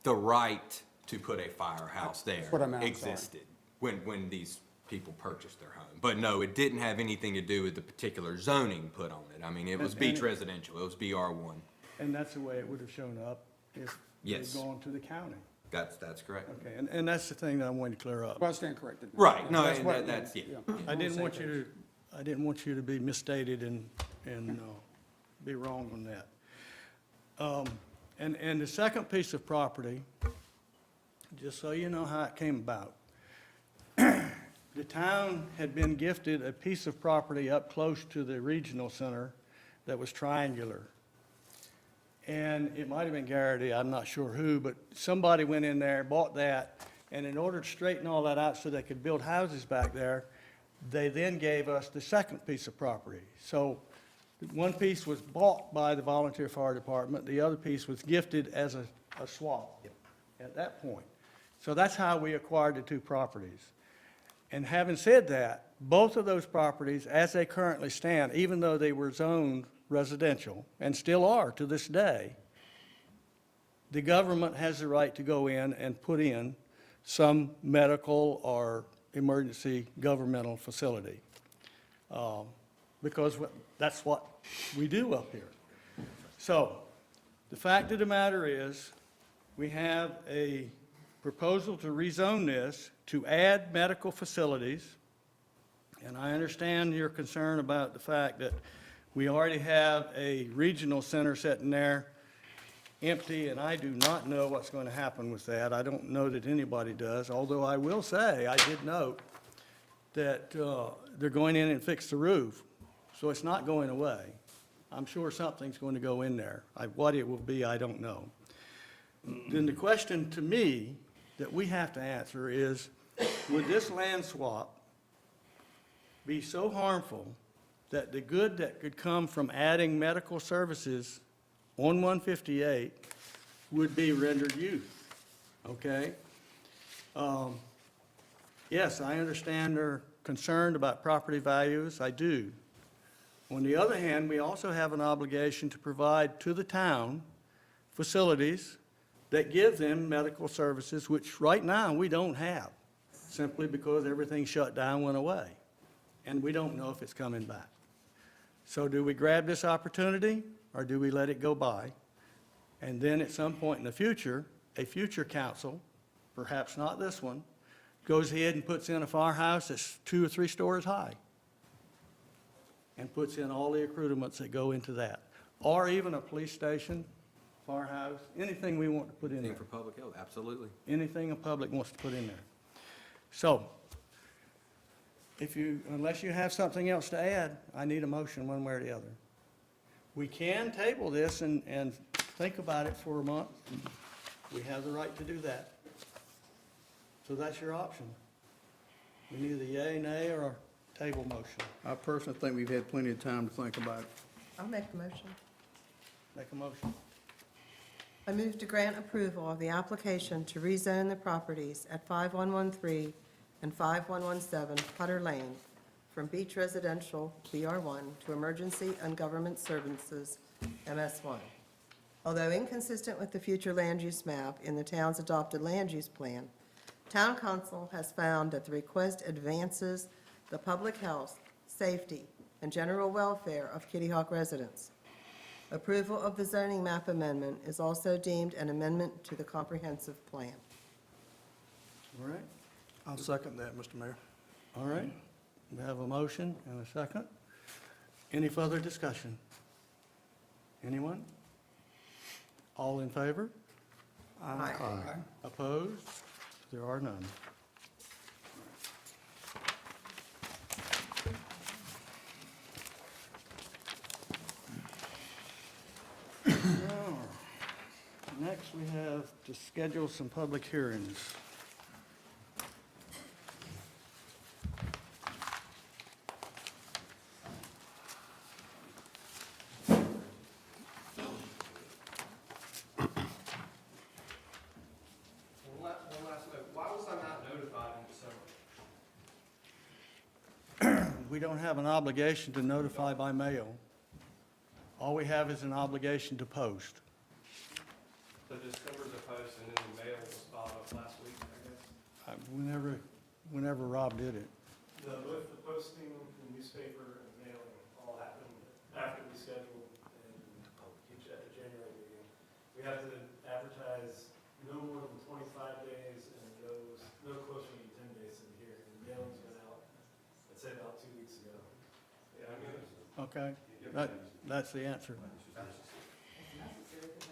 Speaker 11: the right to put a firehouse there
Speaker 13: what I meant, I'm sorry.
Speaker 11: existed when these people purchased their home. But no, it didn't have anything to do with the particular zoning put on it. I mean, it was
Speaker 2: And
Speaker 11: beach
Speaker 2: it-
Speaker 11: residential, it was BR1.
Speaker 2: And that's the way it would have shown up if they'd
Speaker 11: Yes.
Speaker 2: gone to the county.
Speaker 11: That's correct.
Speaker 2: Okay, and that's the thing that I wanted to clear up.
Speaker 13: Well, I stand corrected.
Speaker 11: Right, no,
Speaker 13: That's
Speaker 11: and
Speaker 13: what-
Speaker 11: that's, yeah.
Speaker 2: I didn't want you to be misstated and be wrong on that. And the second piece of property, just so you know how it came about, the town had been gifted a piece of property up close to the regional center that was triangular. And it might have been Garrity, I'm not sure who, but somebody went in there, bought that, and in order to straighten all that out so they could build houses back there, they then gave us the second piece of property. So one piece was bought by the volunteer fire department, the other piece was gifted as a swap at that point. So that's how we acquired the two properties. And having said that, both of those properties, as they currently stand, even though they were zoned residential, and still are to this day, the government has the right to go in and put in some medical or emergency governmental facility. Because that's what we do up here. So, the fact of the matter is, we have a proposal to rezone this to add medical facilities. And I understand your concern about the fact that we already have a regional center sitting there empty, and I do not know what's going to happen with that. I don't know that anybody does, although I will say, I did note that they're going in and fix the roof, so it's not going away. I'm sure something's going to go in there. What it will be, I don't know. Then the question to me that we have to answer is, would this land swap be so harmful that the good that could come from adding medical services on 158 would be rendered youth, okay? Yes, I understand they're concerned about property values, I do. On the other hand, we also have an obligation to provide to the town facilities that give them medical services, which right now we don't have, simply because everything shut down, went away, and we don't know if it's coming back. So do we grab this opportunity, or do we let it go by? And then at some point in the future, a future council, perhaps not this one, goes ahead and puts in a firehouse that's 2 or 3 stories high, and puts in all the accoutrements that go into that, or even a police station, firehouse, anything we want to put in there.
Speaker 11: Anything for public health, absolutely.
Speaker 2: Anything the public wants to put in there. So, unless you have something else to add, I need a motion one way or the other. We can table this and think about it for a month. We have the right to do that. So that's your option. We need either yay, nay, or a table motion.
Speaker 1: I personally think we've had plenty of time to think about it.
Speaker 3: I'll make the motion.
Speaker 2: Make a motion.
Speaker 3: I move to grant approval of the application to rezone the properties at 5113 and 5117 Putter Lane from Beach Residential, BR1, to Emergency and Government Services, MS1. Although inconsistent with the future land use map in the town's adopted land use plan, Town Council has found that the request advances the public health, safety, and general welfare of Kittyhawk residents. Approval of the zoning map amendment is also deemed an amendment to the comprehensive plan.
Speaker 2: All right?
Speaker 1: I'll second that, Mr. Mayor.
Speaker 2: All right. We have a motion and a second. Any further discussion? Anyone? All in favor?
Speaker 3: Aye.
Speaker 2: Opposed? There are none. Next, we have to schedule some public hearings.
Speaker 12: One last note, why was I not notified in December?
Speaker 2: We don't have an obligation to notify by mail. All we have is an obligation to post.
Speaker 12: So December's a post and then the mail was filed up last week, I guess?
Speaker 2: Whenever Rob did it.
Speaker 7: Both the posting, the newspaper, and mailing all happened after we scheduled at the January meeting. We have to advertise no more than 25 days and no closer than 10 days to the hearing. The mailing's been out, I'd say about 2 weeks ago.
Speaker 12: Yeah, I mean,
Speaker 2: Okay, that's the answer.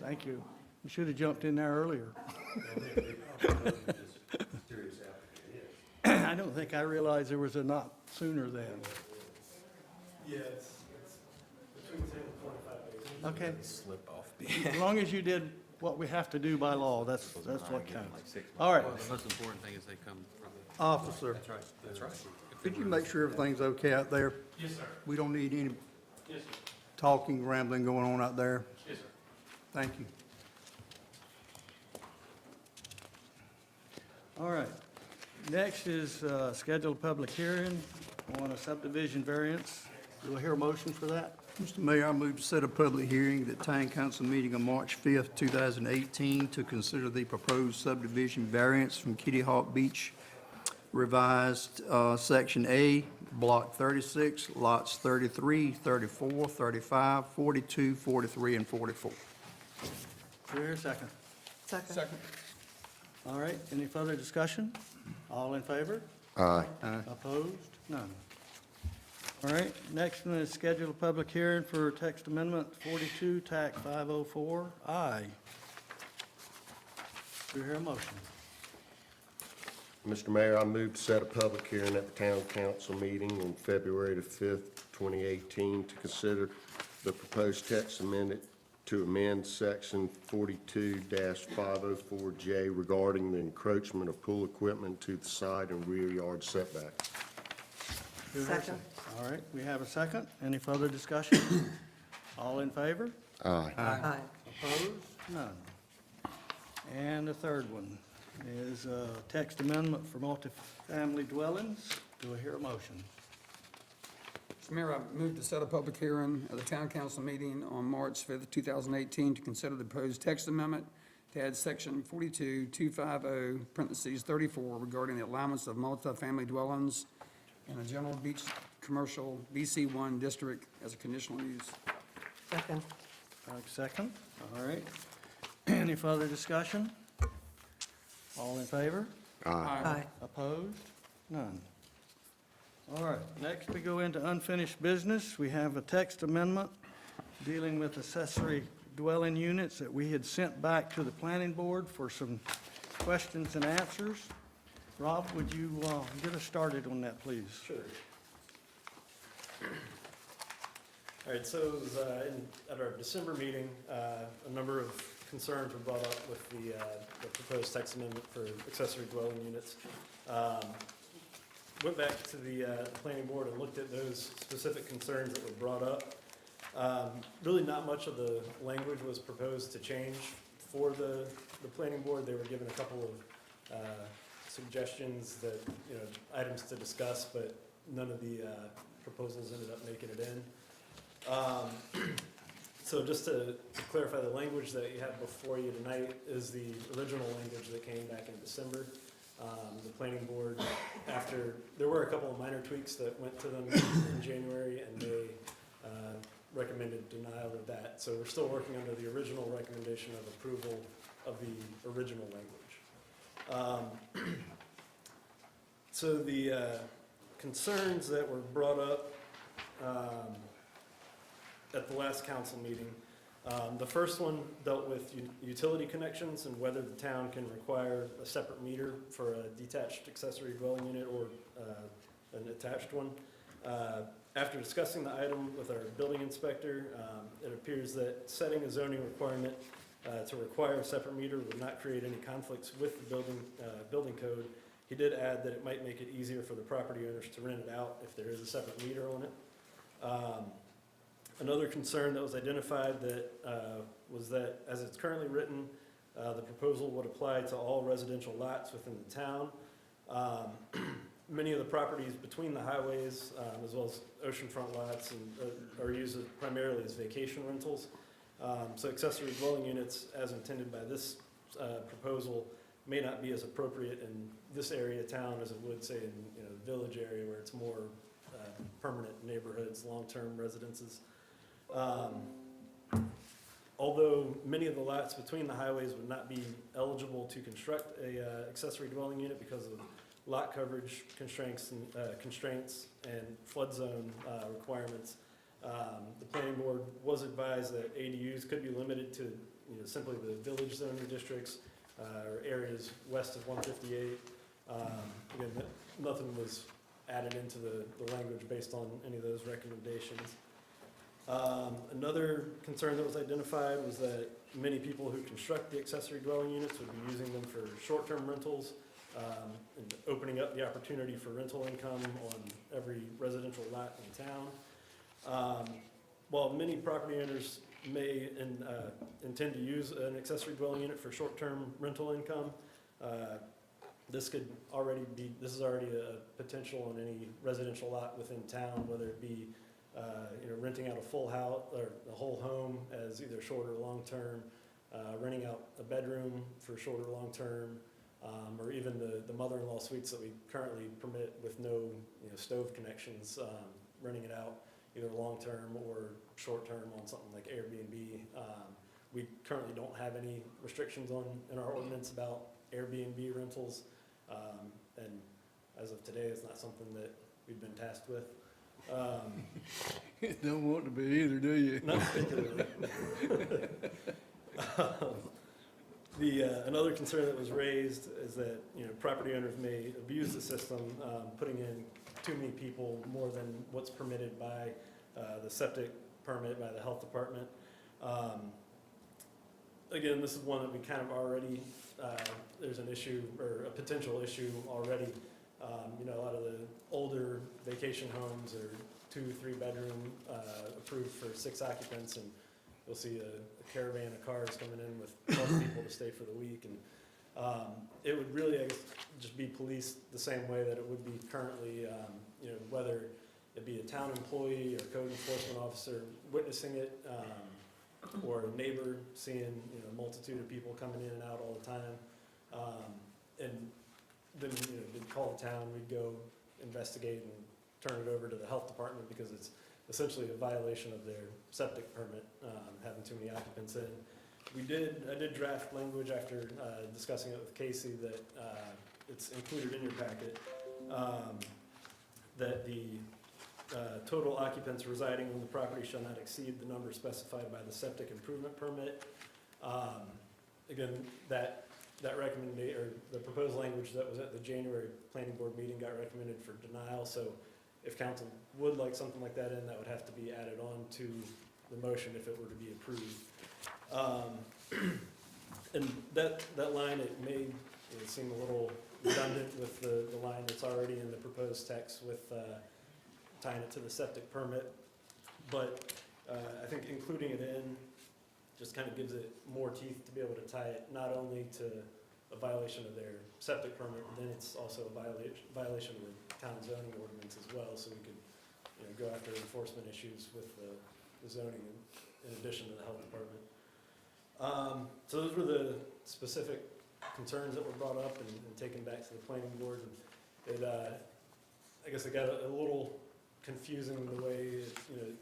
Speaker 2: Thank you. You should have jumped in there earlier. I don't think I realized there was a not sooner than.
Speaker 7: Yeah, it's between 10 and 25 days.
Speaker 2: Okay,
Speaker 11: Slip off.
Speaker 2: as long as you did what we have to do by law, that's what counts. All right,
Speaker 8: Well, the most important thing is they come from.
Speaker 1: Officer,
Speaker 8: That's right.
Speaker 1: could you make sure everything's okay out there?
Speaker 12: yes, sir.
Speaker 1: We don't need any
Speaker 12: Yes, sir.
Speaker 1: talking, rambling going on out there.
Speaker 12: Yes, sir.
Speaker 1: Thank you.
Speaker 2: all right. Next is scheduled public hearing on a subdivision variance. Do I hear a motion for that?
Speaker 1: Mr. Mayor, I move to set a public hearing at the Town Council meeting on March 5th, 2018, to consider the proposed subdivision variance from Kittyhawk Beach revised Section A, Block 36, Lots 33, 34, 35, 42, 43, and 44.
Speaker 2: Do I hear a second?
Speaker 3: Second.
Speaker 2: All right, any further discussion? All in favor?
Speaker 6: Aye.
Speaker 2: Opposed? None. All right, next one is scheduled public hearing for text amendment 42, TAC 504I. Do you hear a motion?
Speaker 6: Mr. Mayor, I move to set a public hearing at the Town Council meeting on February the 5th, 2018, to consider the proposed text amendment to amend Section 42-504J regarding the encroachment of pool equipment to the side and rear yard setback.
Speaker 2: Do you hear a
Speaker 3: Second.
Speaker 2: All right, we have a second. Any further discussion? All in favor?
Speaker 6: Aye.
Speaker 3: Aye.
Speaker 2: Opposed? None. And the third one is text amendment for multifamily dwellings. Do I hear a motion?
Speaker 13: Mr. Mayor, I move to set a public hearing at the Town Council meeting on March 5th, 2018, to consider the proposed text amendment to add Section 42-250, parentheses 34, regarding the allowance of multifamily dwellings in a general beach commercial BC1 district as a conditional use.
Speaker 3: Second.
Speaker 2: Second. All right. Any further discussion? All in favor?
Speaker 3: Aye.
Speaker 2: Opposed? None. All right, next we go into unfinished business. We have a text amendment dealing with accessory dwelling units that we had sent back to the planning board for some questions and answers. Rob, would you get us started on that, please?
Speaker 7: Sure. All right, so it was, at our December meeting, a number of concerns were brought up with the proposed text amendment for accessory dwelling units. Went back to the planning board and looked at those specific concerns that were brought up. Really not much of the language was proposed to change for the planning board. They were given a couple of suggestions that, items to discuss, but none of the proposals ended up making it in. So just to clarify, the language that you have before you tonight is the original language that came back in December. The planning board, there were a couple of minor tweaks that went to them in January, and they recommended denial of that. So we're still working under the original recommendation of approval of the original language. So the concerns that were brought up at the last council meeting, the first one dealt with utility connections and whether the town can require a separate meter for a detached accessory dwelling unit or an attached one. After discussing the item with our building inspector, it appears that setting a zoning requirement to require a separate meter would not create any conflicts with the building code. He did add that it might make it easier for the property owners to rent it out if there is a separate meter on it. Another concern that was identified that was that as it's currently written, the proposal would apply to all residential lots within the town. Many of the properties between the highways, as well as oceanfront lots, are used primarily as vacation rentals. So accessory dwelling units, as intended by this proposal, may not be as appropriate in this area of town as it would, say, in the village area where it's more permanent neighborhoods, long-term residences. Although many of the lots between the highways would not be eligible to construct a accessory dwelling unit because of lot coverage constraints and flood zone requirements, the planning board was advised that ADUs could be limited to simply the village zoning districts or areas west of 158. Again, nothing was added into the language based on any of those recommendations. Another concern that was identified was that many people who construct the accessory dwelling units would be using them for short-term rentals, and opening up the opportunity for rental income on every residential lot in town. While many property owners may intend to use an accessory dwelling unit for short-term rental income, this is already a potential on any residential lot within town, whether it be renting out a full house or the whole home as either short or long-term, renting out a bedroom for short or long-term, or even the mother-in-law suites that we currently permit with no stove connections, renting it out either long-term or short-term on something like Airbnb. We currently don't have any restrictions in our ordinance about Airbnb rentals, and as of today, it's not something that we've been tasked with.
Speaker 1: Don't want to be either, do you?
Speaker 7: Not particularly. Another concern that was raised is that property owners may abuse the system, putting in too many people, more than what's permitted by the septic permit by the health department. Again, this is one that we kind of already, there's an issue or a potential issue already. A lot of the older vacation homes are 2-3 bedroom, approved for 6 occupants, and you'll see a caravan of cars coming in with 12 people to stay for the week. And it would really, I guess, just be policed the same way that it would be currently, whether it be a town employee or code enforcement officer witnessing it, or a neighbor seeing a multitude of people coming in and out all the time. And then we'd call the town, we'd go investigate and turn it over to the health department because it's essentially a violation of their septic permit, having too many occupants in. I did draft language after discussing it with Casey that it's included in your packet, that the total occupants residing on the property shall not exceed the number specified by the septic improvement permit. Again, that recommendation, or the proposed language that was at the January planning board meeting got recommended for denial. So if council would like something like that in, that would have to be added on to the motion if it were to be approved. And that line, it may seem a little redundant with the line that's already in the proposed text with tying it to the septic permit. But I think including it in just kind of gives it more teeth to be able to tie it not only to a violation of their septic permit, but then it's also a violation of the town zoning ordinance as well, so we could go after enforcement issues with the zoning in addition to the health department. So those were the specific concerns that were brought up and taken back to the planning board. And I guess it got a little confusing the way it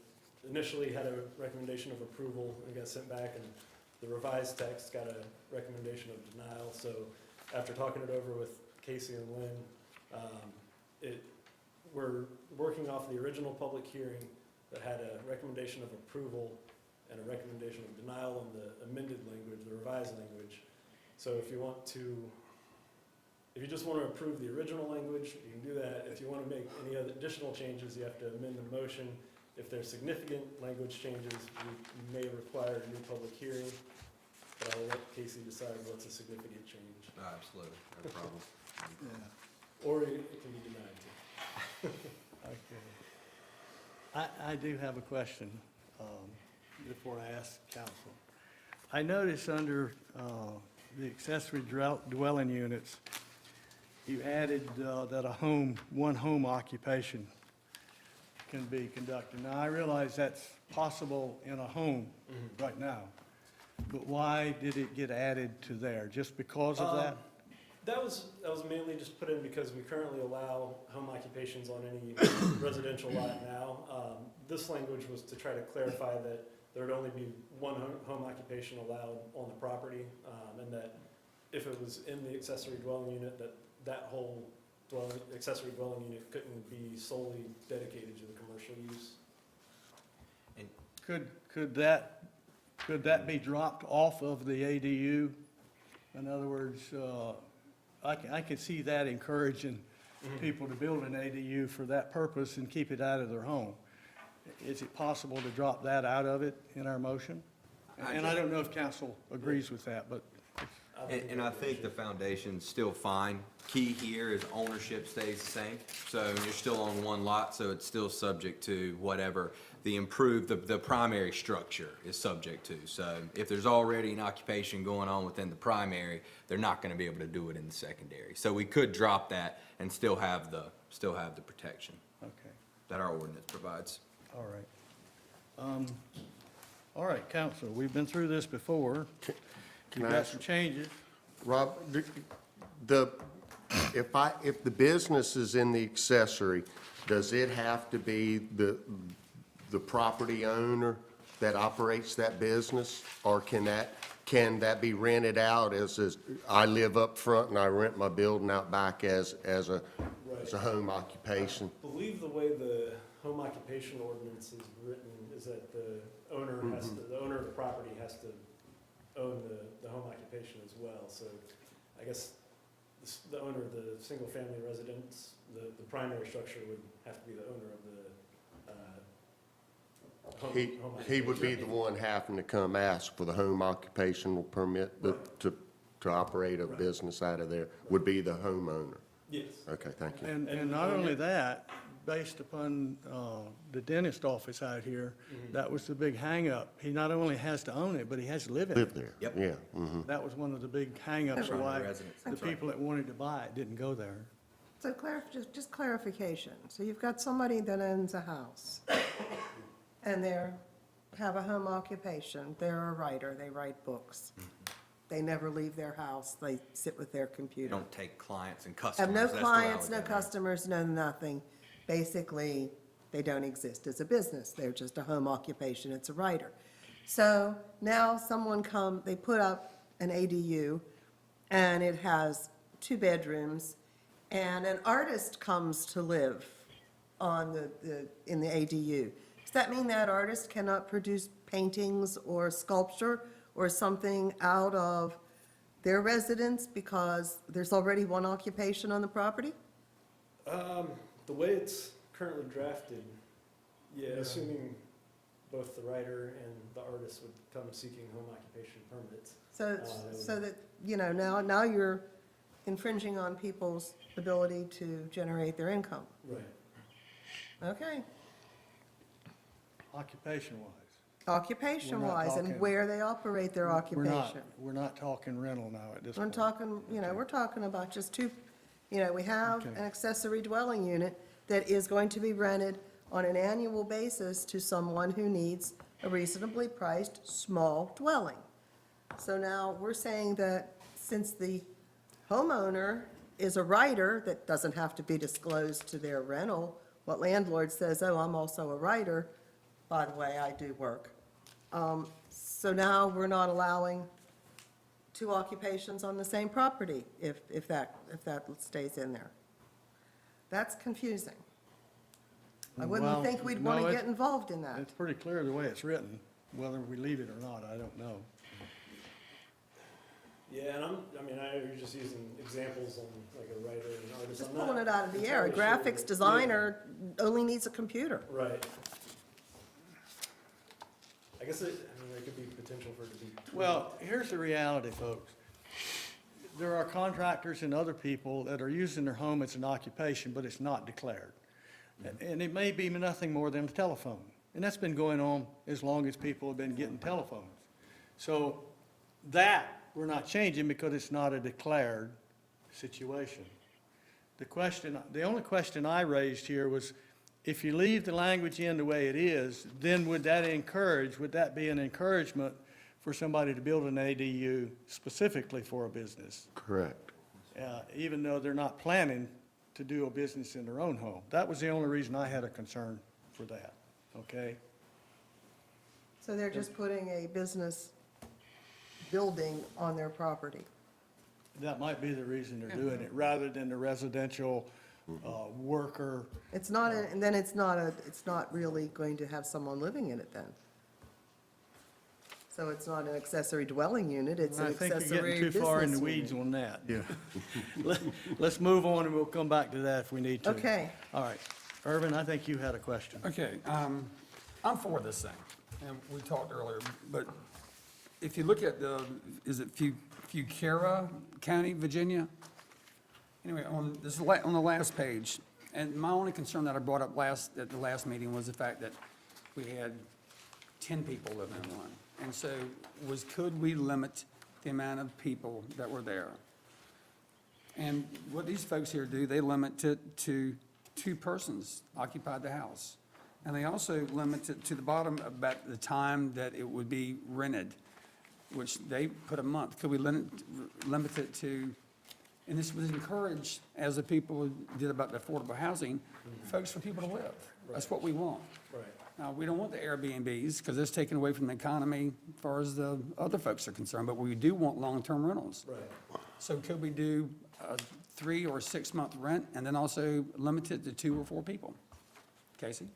Speaker 7: initially had a recommendation of approval and got sent back, and the revised text got a recommendation of denial. So after talking it over with Casey and Lynn, we're working off the original public hearing that had a recommendation of approval and a recommendation of denial on the amended language, the revised language. So if you just want to approve the original language, you can do that. If you want to make any other additional changes, you have to amend the motion. If there's significant language changes, you may require a new public hearing. but I'll let Casey decide what's a significant change.
Speaker 11: Absolutely, no problem.
Speaker 7: Or it can be denied too.
Speaker 2: Okay. I do have a question before I ask council. I notice under the accessory dwelling units, you added that one home occupation can be conducted. Now, I realize that's possible in a home right now, but why did it get added to there? Just because of that?
Speaker 7: That was mainly just put in because we currently allow home occupations on any residential lot now. This language was to try to clarify that there would only be one home occupation allowed on the property, and that if it was in the accessory dwelling unit, that whole accessory dwelling unit couldn't be solely dedicated to the commercial use.
Speaker 2: Could that be dropped off of the ADU? In other words, I could see that encouraging people to build an ADU for that purpose and keep it out of their home. Is it possible to drop that out of it in our motion? And I don't know if council agrees with that, but
Speaker 11: And I think the foundation's still fine. Key here is ownership stays the same. So you're still on one lot, so it's still subject to whatever the primary structure is subject to. So if there's already an occupation going on within the primary, they're not gonna be able to do it in the secondary. So we could drop that and still have the protection
Speaker 2: okay,
Speaker 11: that our ordinance provides.
Speaker 2: all right. All right, council, we've been through this before.
Speaker 6: Can
Speaker 2: We've
Speaker 6: I
Speaker 2: got
Speaker 6: ask-
Speaker 2: some changes.
Speaker 6: Rob, if the business is in the accessory, does it have to be the property owner that operates that business? Or can that be rented out I live up front and I rent my building out back as a home occupation?
Speaker 7: I believe the way the home occupation ordinance is written is that the owner of the property has to own the home occupation as well. So I guess the owner of the single-family residence, the primary structure would have to be the owner of the home
Speaker 6: He would be
Speaker 7: occupation.
Speaker 6: the one having to come ask for the home occupational permit to operate a business out of there, would be the homeowner.
Speaker 7: Yes.
Speaker 6: Okay, thank you.
Speaker 2: And not only that, based upon the dentist office out here, that was the big hang-up. He not only has to own it, but he has to live in
Speaker 6: Live
Speaker 2: it.
Speaker 6: there.
Speaker 11: Yep.
Speaker 6: Yeah, mhm.
Speaker 2: That was one of the big hang-ups of why
Speaker 11: residence,
Speaker 2: the
Speaker 11: that's right.
Speaker 2: people that wanted to buy it didn't go there.
Speaker 3: So just clarification. So you've got somebody that owns a house, and have a home occupation. They're a writer, they write books. They never leave their house, they sit with their
Speaker 11: You
Speaker 3: computer.
Speaker 11: don't take clients and customers.
Speaker 3: Have no
Speaker 11: That's the way I
Speaker 3: clients,
Speaker 11: would
Speaker 3: no
Speaker 11: go there.
Speaker 3: customers, no nothing. Basically, they don't exist as a business. They're just a home occupation. It's a writer. So now they put up an ADU, and it has 2 bedrooms, and an artist comes to live in the ADU. Does that mean that artist cannot produce paintings or sculpture or something out of their residence because there's already one occupation on the property?
Speaker 7: The way it's currently drafted, assuming both the writer and the artist would come seeking home occupation permits.
Speaker 3: So that, now you're infringing on people's ability to generate their income.
Speaker 7: Right.
Speaker 3: Okay.
Speaker 2: Occupation-wise.
Speaker 3: Occupation-wise, and
Speaker 2: talking-
Speaker 3: where they operate their occupation.
Speaker 2: We're not talking rental now at this
Speaker 3: We're
Speaker 2: point.
Speaker 3: talking, we're talking about just 2, we have
Speaker 2: Okay.
Speaker 3: an accessory dwelling unit that is going to be rented on an annual basis to someone who needs a reasonably priced small dwelling. So now we're saying that since the homeowner is a writer, that doesn't have to be disclosed to their rental. What landlord says, oh, I'm also a writer, by the way, I do work. So now we're not allowing 2 occupations on the same property if that stays in there. That's confusing. I
Speaker 2: Well,
Speaker 3: wouldn't think we'd want
Speaker 2: no,
Speaker 3: to
Speaker 2: it-
Speaker 3: get involved in that.
Speaker 2: It's pretty clear the way it's written. Whether we leave it or not, I don't know.
Speaker 7: Yeah, and you're just using examples on like a writer and an artist.
Speaker 3: Just
Speaker 7: I'm not
Speaker 3: pulling it out of the air. A
Speaker 7: entirely sure
Speaker 3: graphics
Speaker 7: that-
Speaker 3: designer only needs a computer.
Speaker 7: Yeah, right. I guess there could be potential for it to be.
Speaker 2: Well, here's the reality, folks. There are contractors and other people that are using their home as an occupation, but it's not declared. And it may be nothing more than a telephone. And that's been going on as long as people have been getting telephones. So that we're not changing because it's not a declared situation. The only question I raised here was, if you leave the language in the way it is, then would that be an encouragement for somebody to build an ADU specifically for a business,
Speaker 6: Correct.
Speaker 2: even though they're not planning to do a business in their own home? That was the only reason I had a concern for that, okay?
Speaker 3: So they're just putting a business building on their property.
Speaker 2: That might be the reason they're doing it, rather than the residential worker.
Speaker 3: It's not, and then it's not really going to have someone living in it then. So it's not an accessory dwelling unit, it's an
Speaker 2: I think
Speaker 3: accessory
Speaker 2: you're
Speaker 3: business
Speaker 2: getting too far in the
Speaker 3: unit.
Speaker 2: weeds on that.
Speaker 1: Yeah.
Speaker 2: Let's move on, and we'll come back to that if we need to.
Speaker 3: Okay.
Speaker 2: All right. Irvin, I think you had a question.
Speaker 13: Okay, I'm for this thing, and we talked earlier, but if you look at is it Fuquera County, Virginia? Anyway, on the last page, and my only concern that I brought up at the last meeting was the fact that we had 10 people living in one. And so could we limit the amount of people that were there? And what these folks here do, they limit it to 2 persons occupied the house. And they also limit it to the bottom about the time that it would be rented, which they put a month. Could we limit it to, and this was encouraged, as the people did about the affordable housing, folks, for people to live. That's what we want.
Speaker 7: Right.
Speaker 13: Now, we don't want the Airbnbs, because it's taken away from the economy as far as the other folks are concerned, but we do want long-term rentals.
Speaker 7: Right.
Speaker 13: So could we do a 3 or 6 month rent, and then also limit it to 2 or 4 people? Casey?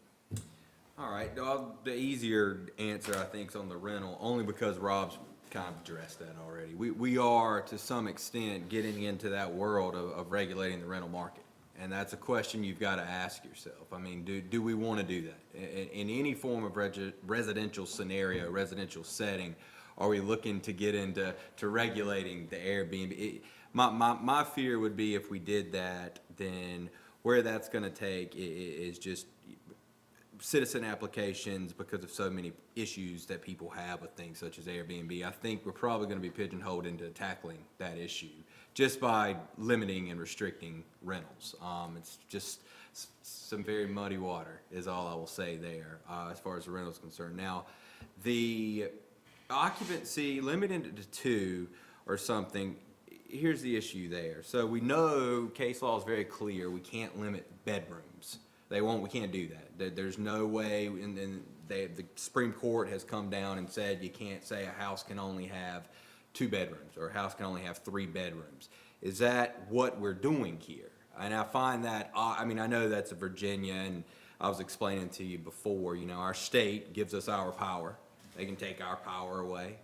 Speaker 11: All right, the easier answer, I think, is on the rental, only because Rob's kind of addressed that already. We are, to some extent, getting into that world of regulating the rental market. And that's a question you've got to ask yourself. I mean, do we want to do that? In any form of residential scenario, residential setting, are we looking to get into regulating the Airbnb? My fear would be, if we did that, then where that's going to take is just citizen applications, because of so many issues that people have with things such as Airbnb. I think we're probably going to be pigeonholed into tackling that issue just by limiting and restricting rentals. It's just some very muddy water is all I will say there, as far as the rental is concerned. Now, the occupancy limited to 2 or something, here's the issue there. So we know case law is very clear. We can't limit bedrooms. We can't do that. There's no way, and the Supreme Court has come down and said you can't say a house can only have 2 bedrooms or a house can only have 3 bedrooms. Is that what we're doing here? And I find that, I mean, I know that's a Virginia, and I was explaining to you before, our state gives us our power. They can take our power away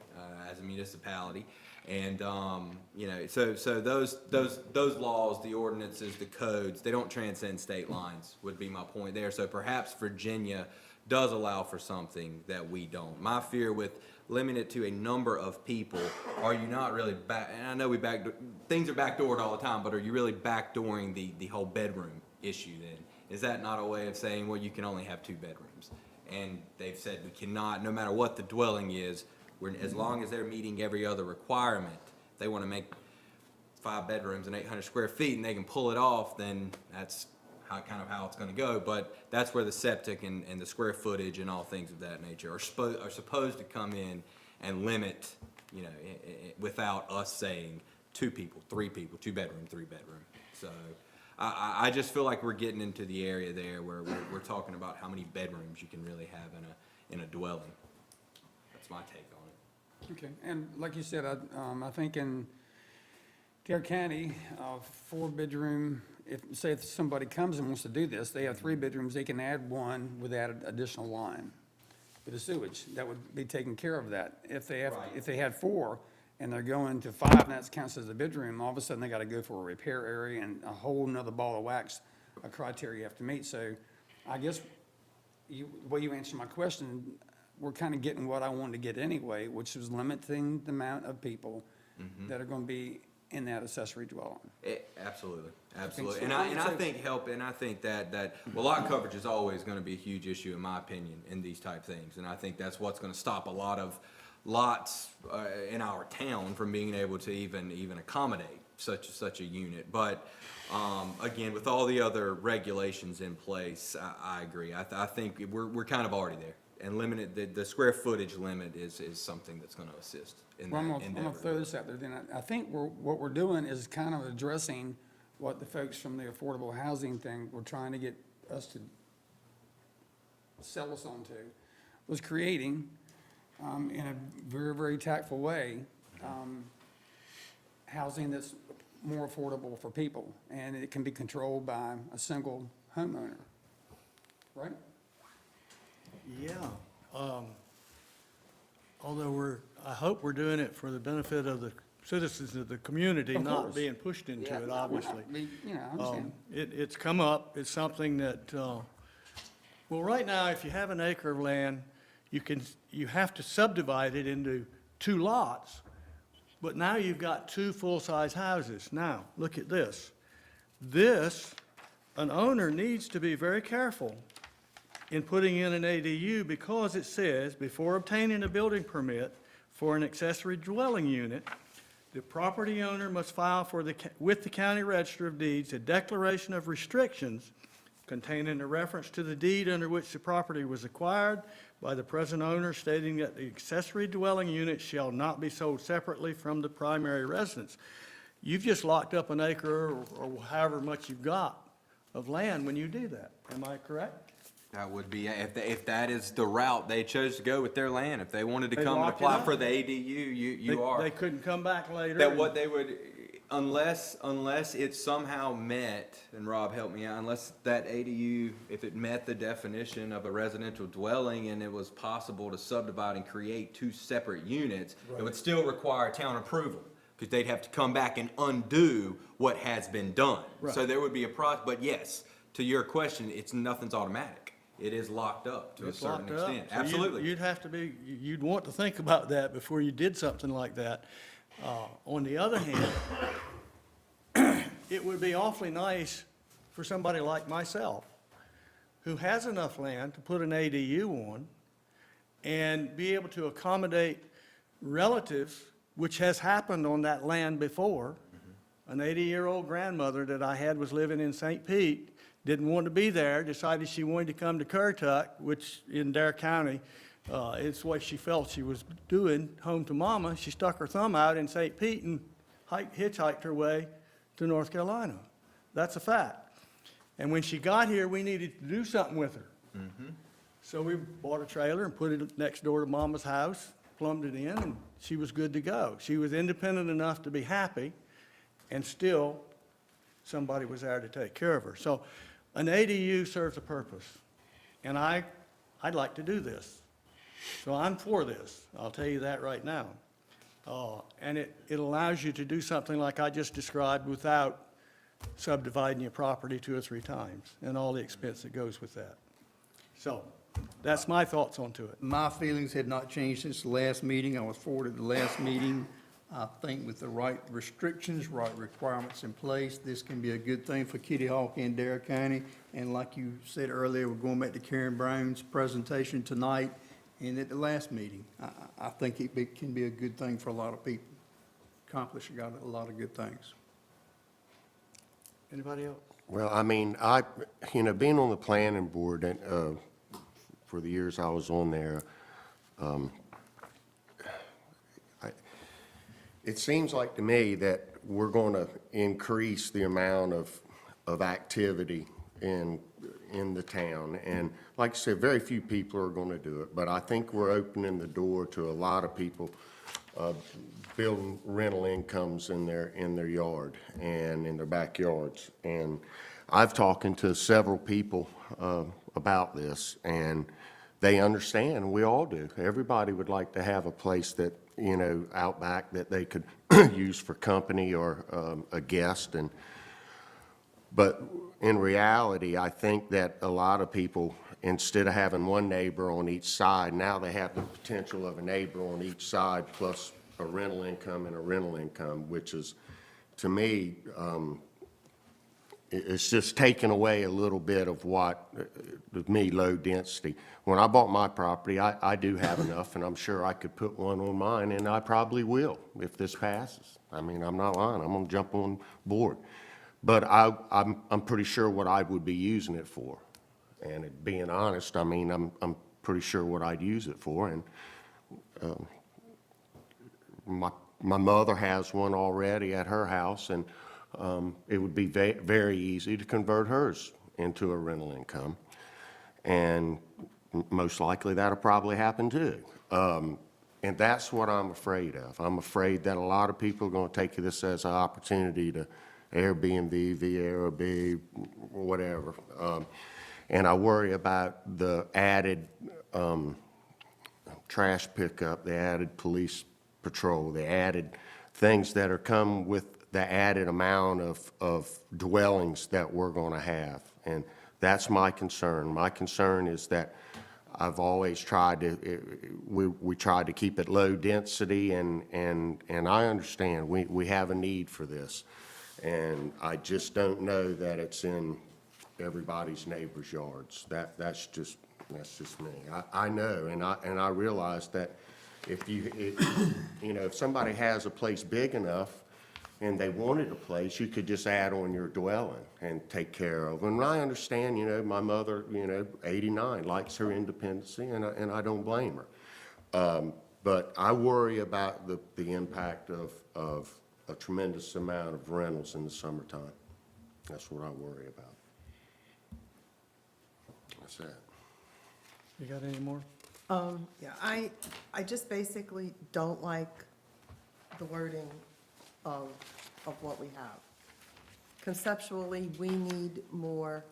Speaker 11: as a municipality. And, so those laws, the ordinances, the codes, they don't transcend state lines, would be my point there. So perhaps Virginia does allow for something that we don't. My fear with limiting it to a number of people, are you not really and I know things are backdoored all the time, but are you really backdooring the whole bedroom issue then? Is that not a way of saying, well, you can only have 2 bedrooms? And they've said we cannot, no matter what the dwelling is, as long as they're meeting every other requirement, they want to make 5 bedrooms and 800 square feet, and they can pull it off, then that's how it's going to go. But that's where the septic and the square footage and all things of that nature are supposed to come in and limit, without us saying 2 people, 3 people, 2 bedroom, 3 bedroom. So I just feel like we're getting into the area there where we're talking about how many bedrooms you can really have in a dwelling. That's my take on it.
Speaker 13: Okay, and like you said, I think in Dare County, 4-bedroom, if somebody comes and wants to do this, they have 3 bedrooms, they can add 1 with that additional line for the sewage. That would be taking care of that. If they had 4 and they're going to 5 and that counts as a bedroom, all of a sudden they got to go for a repair area and a whole nother ball of wax, a criteria you have to meet. So I guess the way you answer my question, we're kind of getting what I wanted to get anyway, which was limiting the amount of people that are going to be in that accessory dwelling.
Speaker 11: Absolutely,
Speaker 13: so.
Speaker 11: absolutely. And I think that, well, lot coverage is always gonna be a huge issue, in my opinion, in these type things. And I think that's what's gonna stop a lot of lots, in our town from being able to even accommodate such a unit. But, again, with all the other regulations in place, I agree. I think we're kind of already there. And limited, the square footage limit is something that's gonna assist in that
Speaker 13: Well, I'm
Speaker 11: endeavor.
Speaker 13: gonna throw this out there, then I think what we're doing is kind of addressing what the folks from the affordable housing thing were trying to get us to sell us onto, was creating, in a very, very tactful way, housing that's more affordable for people, and it can be controlled by a single homeowner, right?
Speaker 2: Yeah. Although I hope we're doing it for the benefit of the citizens of the community,
Speaker 13: Of
Speaker 2: not
Speaker 13: course.
Speaker 2: being pushed into it, obviously.
Speaker 13: You know, I understand.
Speaker 2: It's come up, it's something that, well, right now, if you have an acre of land, you have to subdivide it into 2 lots, but now you've got 2 full-size houses. Now, look at this. An owner needs to be very careful in putting in an ADU because it says, before obtaining a building permit for an accessory dwelling unit, the property owner must file with the county register of deeds a declaration of restrictions containing a reference to the deed under which the property was acquired by the present owner, stating that the accessory dwelling unit shall not be sold separately from the primary residence. You've just locked up an acre or however much you've got of land when you do that. Am I correct?
Speaker 11: That would be, if that is the route they chose to go with their land, if they wanted to
Speaker 2: They
Speaker 11: come and
Speaker 2: lock it
Speaker 11: apply
Speaker 2: up.
Speaker 11: for the ADU, you are.
Speaker 2: They couldn't come back later.
Speaker 11: That what they would, unless it somehow met, and Rob help me out, unless that ADU, if it met the definition of a residential dwelling and it was possible to subdivide and create 2 separate units, it would still require town approval, because they'd have to come back and undo what has been done. So
Speaker 2: Right.
Speaker 11: there would be a process, but yes, to your question, nothing's automatic. It is locked up to a
Speaker 2: It's
Speaker 11: certain
Speaker 2: locked up.
Speaker 11: extent.
Speaker 2: So
Speaker 11: Absolutely.
Speaker 2: you'd want to think about that before you did something like that. On the other hand, it would be awfully nice for somebody like myself, who has enough land to put an ADU on and be able to accommodate relatives, which has happened on that land before. An 80-year-old grandmother that I had was living in St. Pete, didn't want to be there, decided she wanted to come to Currituck, which in Dare County, it's what she felt she was doing, home to mama. She stuck her thumb out in St. Pete and hitchhiked her way to North Carolina. That's a fact. And when she got here, we needed to do something with her. So we bought a trailer and put it next door to mama's house, plumbed it in, and she was good to go. She was independent enough to be happy, and still somebody was there to take care of her. So an ADU serves a purpose, and I'd like to do this. So I'm for this, I'll tell you that right now. And it allows you to do something like I just described without subdividing your property 2 or 3 times, and all the expense that goes with that. So that's my thoughts onto it.
Speaker 1: My feelings had not changed since the last meeting. I was forwarded the last meeting. I think with the right restrictions, right requirements in place, this can be a good thing for Kittyhawk and Dare County. And like you said earlier, we're going back to Karen Brown's presentation tonight and at the last meeting. I think it can be a good thing for a lot of people. Accomplish a lot of good things.
Speaker 2: Anybody else?
Speaker 6: Well, I mean, being on the planning board and, for the years I was on there, it seems like to me that we're going to increase the amount of activity in the town. And like I said, very few people are going to do it, but I think we're opening the door to a lot of people building rental incomes in their yard and in their backyards. And I've talked to several people about this, and they understand, we all do. Everybody would like to have a place that, out back that they could use for company or a guest. And But in reality, I think that a lot of people, instead of having one neighbor on each side, now they have the potential of a neighbor on each side plus a rental income and a rental income, which is, to me, it's just taken away a little bit of what, to me, low density. When I bought my property, I do have enough, and I'm sure I could put one on mine, and I probably will if this passes. I mean, I'm not lying, I'm gonna jump on board. But I'm pretty sure what I would be using it for. And being honest, I mean, I'm pretty sure what I'd use it for, and my mother has one already at her house, and it would be very easy to convert hers into a rental income. And most likely that'll probably happen too. And that's what I'm afraid of. I'm afraid that a lot of people are gonna take this as an opportunity to Airbnb, VRB, whatever. And I worry about the added trash pickup, the added police patrol, the added things that are come with the added amount of dwellings that we're going to have. And that's my concern. My concern is that I've always tried to, we tried to keep it low density, and I understand we have a need for this. And I just don't know that it's in everybody's neighbor's yards. That's just me. I know, and I realize that if if somebody has a place big enough and they wanted a place, you could just add on your dwelling and take care of. And I understand, my mother, 89, likes her independency, and I don't blame her. But I worry about the impact of a tremendous amount of rentals in the summertime. That's what I worry about. That's it.
Speaker 2: You got any more?
Speaker 3: Yeah, I just basically don't like the wording of what we have. Conceptually, we need more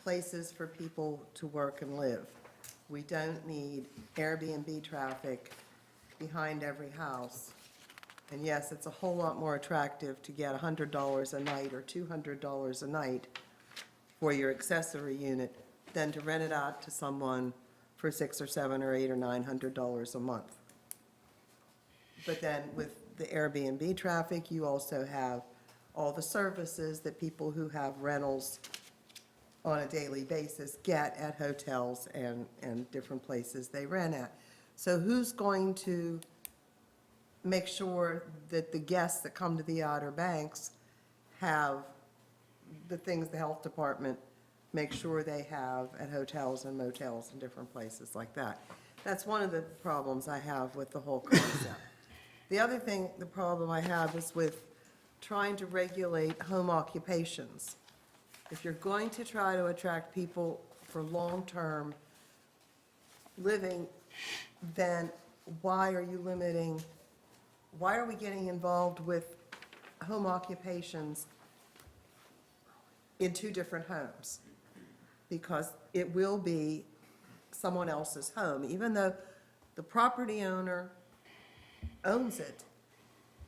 Speaker 3: places for people to work and live. We don't need Airbnb traffic behind every house. And yes, it's a whole lot more attractive to get $100 a night or $200 a night for your accessory unit than to rent it out to someone for $600 or $700 or $800 or $900 a month. But then with the Airbnb traffic, you also have all the services that people who have rentals on a daily basis get at hotels and different places they rent at. So who's going to make sure that the guests that come to the Outer Banks have the things the health department make sure they have at hotels and motels and different places like that? That's one of the problems I have with the whole concept. The other thing, the problem I have is with trying to regulate home occupations. If you're going to try to attract people for long-term living, then why are we getting involved with home occupations in two different homes? Because it will be someone else's home, even though the property owner owns it.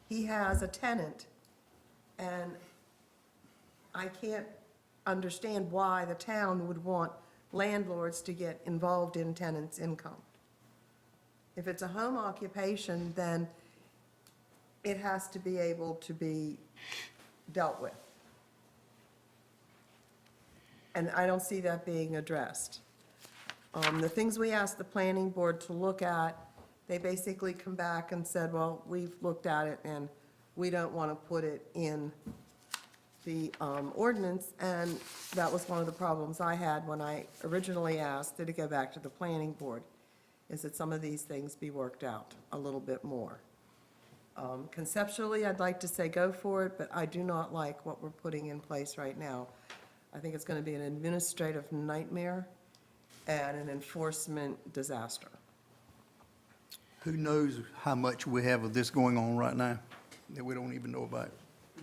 Speaker 3: He has a tenant, and I can't understand why the town would want landlords to get involved in tenants' income. If it's a home occupation, then it has to be able to be dealt with. And I don't see that being addressed. The things we asked the planning board to look at, they basically come back and said, well, we've looked at it and we don't want to put it in the ordinance. And that was one of the problems I had when I originally asked it to go back to the planning board, is that some of these things be worked out a little bit more. Conceptually, I'd like to say go for it, but I do not like what we're putting in place right now. I think it's going to be an administrative nightmare and an enforcement disaster.
Speaker 1: Who knows how much we have of this going on right now that we don't even know about?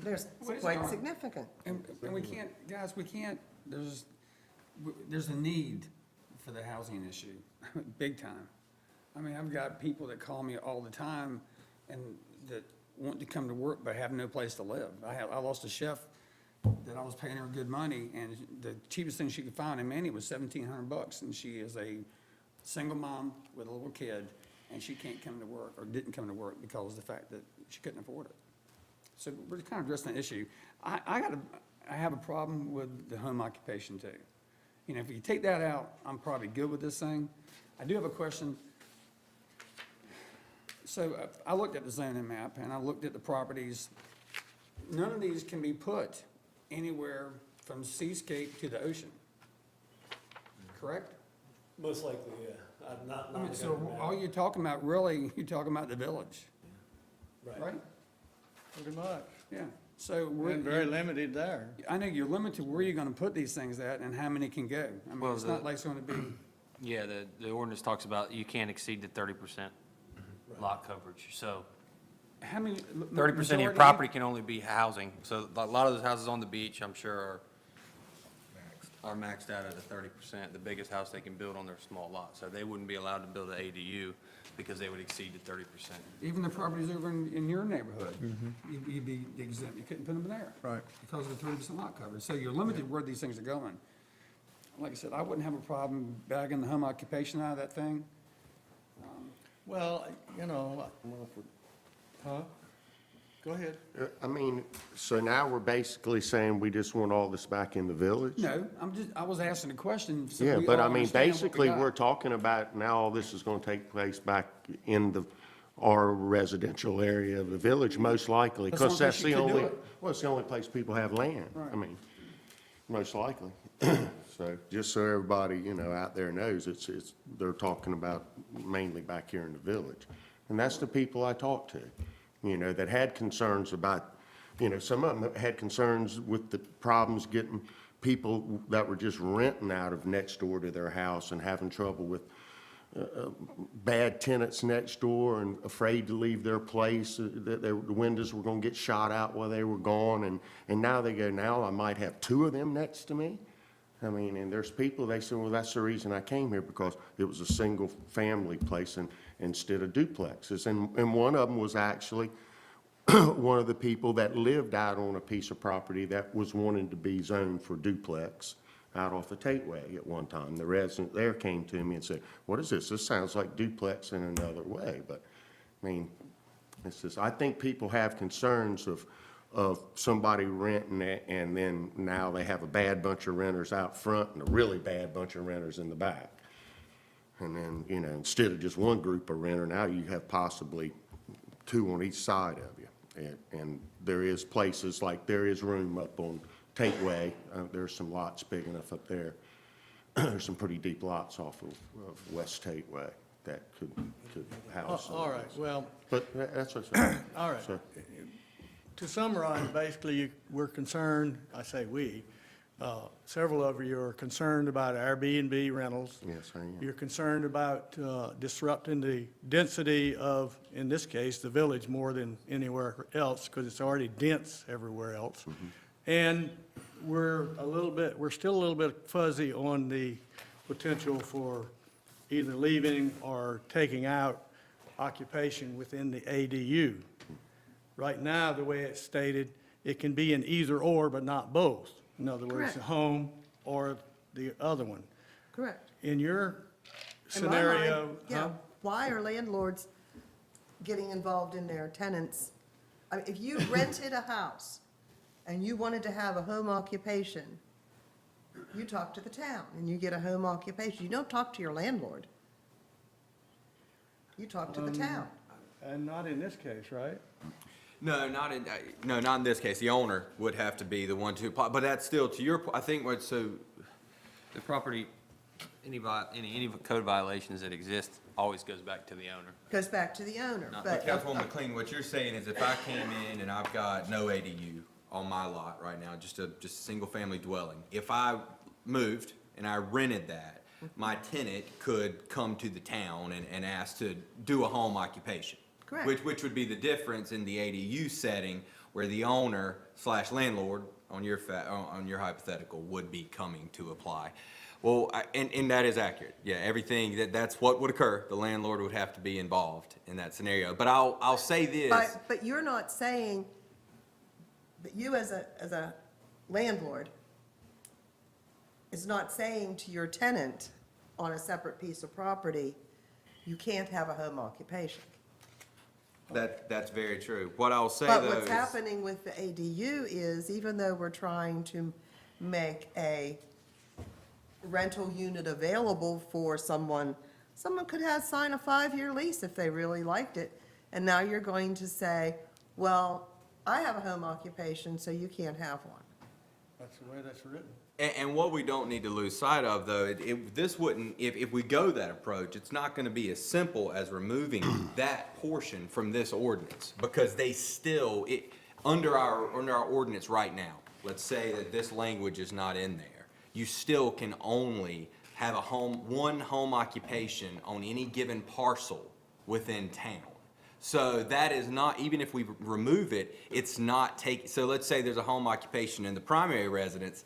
Speaker 3: There's quite significant.
Speaker 13: And we can't, guys, there's a need for the housing issue, big time. I mean, I've got people that call me all the time and that want to come to work but have no place to live. I lost a chef that I was paying her good money, and the cheapest thing she could find in Manny was $1,700, and she is a single mom with a little kid, and she can't come to work, or didn't come to work because of the fact that she couldn't afford it. So we're kind of addressing that issue. I have a problem with the home occupation too. You know, if you take that out, I'm probably good with this thing. I do have a question. So I looked at the zoning map, and I looked at the properties. None of these can be put anywhere from seascape to the ocean, correct?
Speaker 7: Most likely, yeah. Not
Speaker 13: I mean,
Speaker 7: the
Speaker 13: so
Speaker 7: government.
Speaker 13: all you're talking about, really, you're talking about the village, right?
Speaker 2: Pretty much.
Speaker 13: Yeah, so we're.
Speaker 2: And very limited there.
Speaker 13: I know you're limited where you're gonna put these things at and how many can go. I mean,
Speaker 8: Well,
Speaker 13: it's not like it's gonna be,
Speaker 8: Yeah, the ordinance talks about you can't exceed the 30% lot coverage. So
Speaker 13: how many?
Speaker 8: 30% of your
Speaker 13: majority-
Speaker 8: property can only be housing. So a lot of those houses on the beach, I'm sure, are maxed out at a 30%, the biggest house they can build on their small lot. So they wouldn't be allowed to build an ADU because they would exceed the 30%.
Speaker 13: Even the properties over in your neighborhood, you'd be exempt, you couldn't put them there.
Speaker 2: Right.
Speaker 13: Because of the 30% lot coverage, so you're limited where these things are going. Like I said, I wouldn't have a problem bagging the home occupation out of that thing.
Speaker 2: Well, you know, huh? Go ahead.
Speaker 6: I mean, so now we're basically saying we just want all this back in the village?
Speaker 13: No, I was asking a question. So
Speaker 6: Yeah,
Speaker 13: we
Speaker 6: but
Speaker 13: all
Speaker 6: I mean,
Speaker 13: understand what we
Speaker 6: basically,
Speaker 13: got.
Speaker 6: we're talking about now all this is gonna take place back in our residential area of the village, most likely,
Speaker 13: That's the
Speaker 6: because
Speaker 13: only
Speaker 6: that's
Speaker 13: place
Speaker 6: the
Speaker 13: you could do
Speaker 6: only,
Speaker 13: it.
Speaker 6: well, it's the only place people have land.
Speaker 13: Right.
Speaker 6: I mean, most likely. So, just so everybody, you know, out there knows, they're talking about mainly back here in the village. And that's the people I talked to, you know, that had concerns about, you know, some of them had concerns with the problems getting people that were just renting out of next door to their house and having trouble with bad tenants next door and afraid to leave their place, that the windows were gonna get shot out while they were gone, and now they go, now I might have two of them next to me. I mean, and there's people, they say, well, that's the reason I came here, because it was a single-family place instead of duplexes. And one of them was actually one of the people that lived out on a piece of property that was wanting to be zoned for duplex out off the Tateway at one time. The resident there came to me and said, what is this? This sounds like duplex in another way. But, I mean, it's just, I think people have concerns of somebody renting it, and then now they have a bad bunch of renters out front and a really bad bunch of renters in the back. And then, you know, instead of just one group of renter, now you have possibly two on each side of you. And there is places, like there is room up on Tateway. There's some lots big enough up there. There's some pretty deep lots off of West Tateway that could house. some of
Speaker 2: All right,
Speaker 6: those.
Speaker 2: well,
Speaker 6: But that's what's saying.
Speaker 2: all right.
Speaker 6: So,
Speaker 2: To summarize, basically, we're concerned, I say we, several of you are concerned about Airbnb rentals.
Speaker 6: yes, I am.
Speaker 2: You're concerned about disrupting the density of, in this case, the village more than anywhere else, because it's already dense everywhere else. And we're still a little bit fuzzy on the potential for either leaving or taking out occupation within the ADU. Right now, the way it's stated, it can be an either/or, but not both. In other words,
Speaker 3: Correct.
Speaker 2: a home or the other one.
Speaker 3: Correct.
Speaker 2: In your
Speaker 3: In my
Speaker 2: scenario,
Speaker 3: mind, yeah,
Speaker 2: huh?
Speaker 3: why are landlords getting involved in their tenants? I mean, if you rented a house and you wanted to have a home occupation, you talk to the town and you get a home occupation. You don't talk to your landlord. You talk to the town.
Speaker 2: And not in this case, right?
Speaker 11: No, not in this case. The owner would have to be the one to apply, but that's still to your, I think what's so,
Speaker 8: The property, any code violations that exist always goes back to the owner.
Speaker 3: Goes back to the owner,
Speaker 11: But
Speaker 3: but.
Speaker 11: Councilwoman McLean, what you're saying is if I came in and I've got no ADU on my lot right now, just a single-family dwelling, if I moved and I rented that, my tenant could come to the town and ask to do a home occupation.
Speaker 3: Correct.
Speaker 11: Which would be the difference in the ADU setting where the owner/landlord, on your hypothetical, would be coming to apply. Well, and that is accurate. Yeah, everything, that's what would occur. The landlord would have to be involved in that scenario. But I'll say this.
Speaker 3: But you're not saying, that you as a landlord is not saying to your tenant on a separate piece of property, you can't have a home occupation.
Speaker 11: That's very true. What I'll say
Speaker 3: But
Speaker 11: though
Speaker 3: what's
Speaker 11: is,
Speaker 3: happening with the ADU is, even though we're trying to make a rental unit available for someone could have signed a 5-year lease if they really liked it, and now you're going to say, well, I have a home occupation, so you can't have one.
Speaker 2: That's the way that's written.
Speaker 11: and what we don't need to lose sight of though, if we go that approach, it's not gonna be as simple as removing that portion from this ordinance, because they still, under our ordinance right now, let's say that this language is not in there, you still can only have one home occupation on any given parcel within town. So that is not, even if we remove it, it's not so let's say there's a home occupation in the primary residence,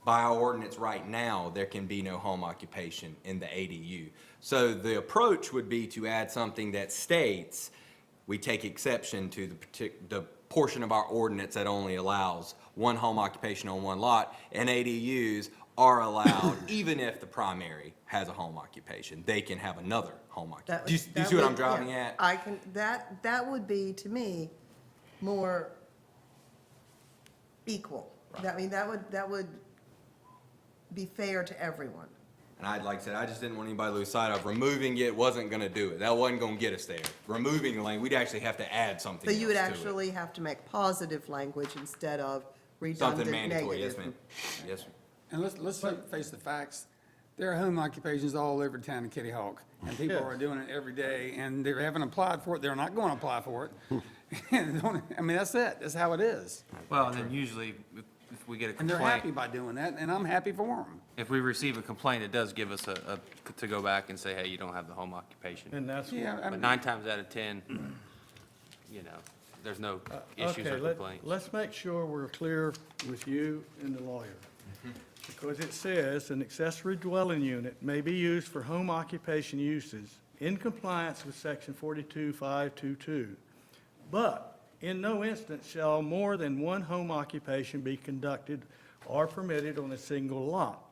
Speaker 11: by our ordinance right now, there can be no home occupation in the ADU. So the approach would be to add something that states, we take exception to the portion of our ordinance that only allows one home occupation on one lot, and ADUs are allowed, even if the primary has a home occupation, they can have another home occupation. Do you see what I'm driving at?
Speaker 3: That would be, to me, more equal. I mean, that would be fair to everyone.
Speaker 11: And like I said, I just didn't want anybody to lose sight of, removing it wasn't gonna do it. That wasn't gonna get us there. Removing the lane, we'd actually have to add something
Speaker 3: So you would
Speaker 11: else to it.
Speaker 3: actually have to make positive language instead of redundant
Speaker 11: Something
Speaker 3: negative.
Speaker 11: mandatory, yes, ma'am. Yes, ma'am.
Speaker 13: And let's face the facts. There are home occupations all over town in Kittyhawk, and people
Speaker 2: Yes.
Speaker 13: are doing it every day, and they haven't applied for it, they're not going to apply for it. And I mean, that's it, that's how it is.
Speaker 8: Well, and then usually, if we get a
Speaker 13: And they're happy
Speaker 8: complaint,
Speaker 13: by doing that, and I'm happy for them.
Speaker 8: if we receive a complaint, it does give us to go back and say, hey, you don't have the home occupation.
Speaker 2: And that's.
Speaker 13: Yeah, I
Speaker 8: But
Speaker 13: mean,
Speaker 8: 9 times out of 10, you know, there's no issues or complaints.
Speaker 2: Let's make sure we're clear with you and the lawyer. Because it says, an accessory dwelling unit may be used for home occupation uses in compliance with section 42522. But in no instance shall more than one home occupation be conducted or permitted on a single lot.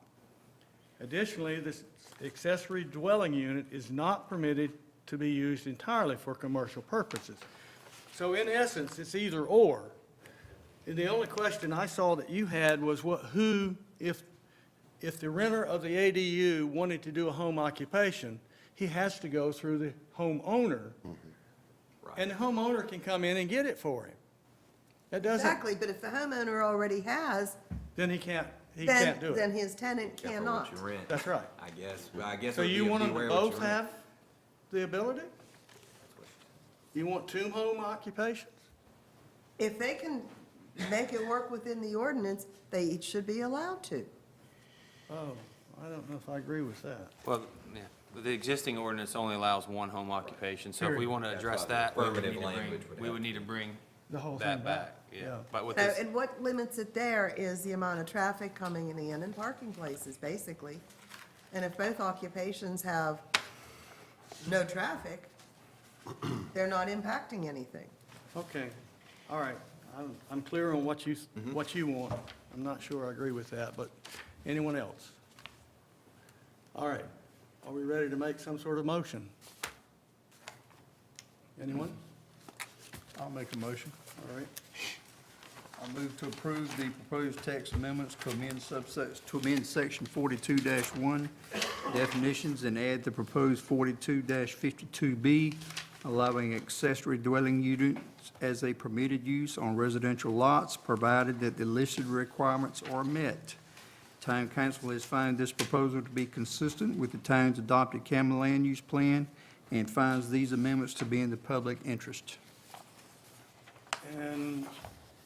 Speaker 2: Additionally, this accessory dwelling unit is not permitted to be used entirely for commercial purposes. So in essence, it's either or. And the only question I saw that you had was if the renter of the ADU wanted to do a home occupation, he has to go through the homeowner. And the homeowner can come in and get it for him. That doesn't,
Speaker 3: Exactly, but if the homeowner already has,
Speaker 2: then he can't do
Speaker 3: then
Speaker 2: it.
Speaker 3: his tenant
Speaker 11: Careful
Speaker 3: cannot.
Speaker 11: what you rent.
Speaker 2: That's right.
Speaker 11: I guess, well, I guess.
Speaker 2: So
Speaker 11: it would
Speaker 2: you
Speaker 11: be
Speaker 2: want them to
Speaker 11: beware what you
Speaker 2: both
Speaker 11: rent.
Speaker 2: have the ability? You want 2 home occupations?
Speaker 3: If they can make it work within the ordinance, they each should be allowed to.
Speaker 2: Oh, I don't know if I agree with that.
Speaker 8: Well, yeah, but the existing ordinance only allows one home occupation, so if we want to address that,
Speaker 11: Affirmative language would
Speaker 8: we
Speaker 11: help.
Speaker 8: would need to bring
Speaker 2: The whole thing
Speaker 8: that
Speaker 2: back.
Speaker 8: back, yeah.
Speaker 2: Yeah.
Speaker 8: But with
Speaker 3: So,
Speaker 8: this,
Speaker 3: and what limits it there is the amount of traffic coming in and parking places, basically. And if both occupations have no traffic, they're not impacting anything.
Speaker 2: Okay, all right. I'm clear on what you want. I'm not sure I agree with that, but anyone else? All right, are we ready to make some sort of motion? Anyone?
Speaker 1: I'll make a motion.
Speaker 2: All right,
Speaker 1: I move to approve the proposed text amendments to amend section 42-1 definitions and add the proposed 42-52B, allowing accessory dwelling units as a permitted use on residential lots, provided that the listed requirements are met. Town council has found this proposal to be consistent with the town's adopted county land use plan and finds these amendments to be in the public interest.
Speaker 2: and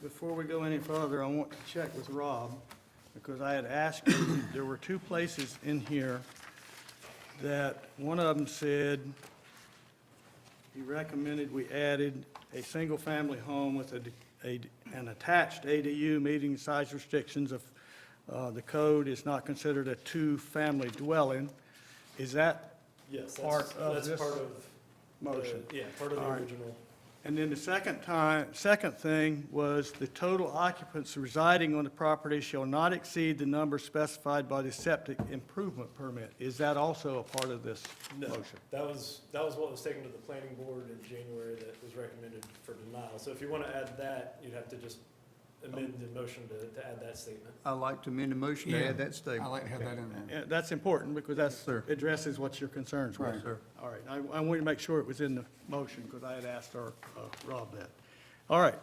Speaker 2: before we go any further, I want to check with Rob, because I had asked him, there were 2 places in here that one of them said he recommended we added a single-family home with an attached ADU meeting size restrictions of, the code is not considered a 2-family dwelling. Is that
Speaker 7: Yes,
Speaker 2: part of
Speaker 7: that's
Speaker 2: this
Speaker 7: part of
Speaker 2: motion?
Speaker 7: Yeah, part of the
Speaker 2: All right.
Speaker 7: original.
Speaker 2: And then the second thing was the total occupants residing on the property shall not exceed the number specified by the septic improvement permit. Is that also a part of this
Speaker 7: No,
Speaker 2: motion?
Speaker 7: that was what was taken to the planning board in January that was recommended for denial. So if you want to add that, you'd have to just amend the motion to add that statement.
Speaker 1: I'd like to amend the motion to add that
Speaker 13: I
Speaker 1: statement.
Speaker 13: like to have that in there.
Speaker 2: Yeah, that's important because that
Speaker 1: sir.
Speaker 2: addresses what your concerns were.
Speaker 1: Right, sir.
Speaker 2: All right, I wanted to make sure it was in the motion because I had asked Rob that. All right,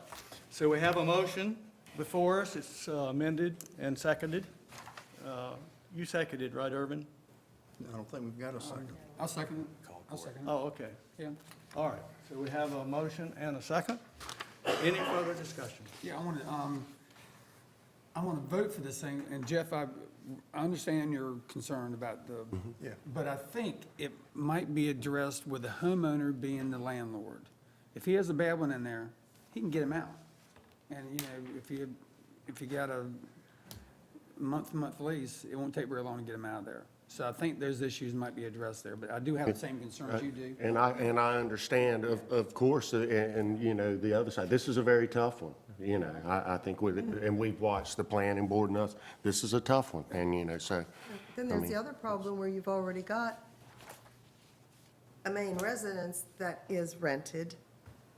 Speaker 2: so we have a motion before us. It's amended and seconded. You seconded, right, Irvin?
Speaker 1: I don't think we've got a second.
Speaker 13: I'll second it. I'll second it.
Speaker 2: Oh, okay.
Speaker 13: Yeah.
Speaker 2: All right, so we have a motion and a second. Any further discussion?
Speaker 13: Yeah, I want to vote for this thing, and Jeff, I understand your concern about the,
Speaker 1: Yeah.
Speaker 13: but I think it might be addressed with the homeowner being the landlord. If he has a bad one in there, he can get him out. And, you know, if you got a month-to-month lease, it won't take very long to get him out of there. So I think those issues might be addressed there, but I do have the same concerns you do.
Speaker 6: And I understand, of course, and, you know, the other side, this is a very tough one, you know, I think, and we've watched the planning board and us, this is a tough one, and, you know, so.
Speaker 3: Then there's the other problem where you've already got a main residence that is rented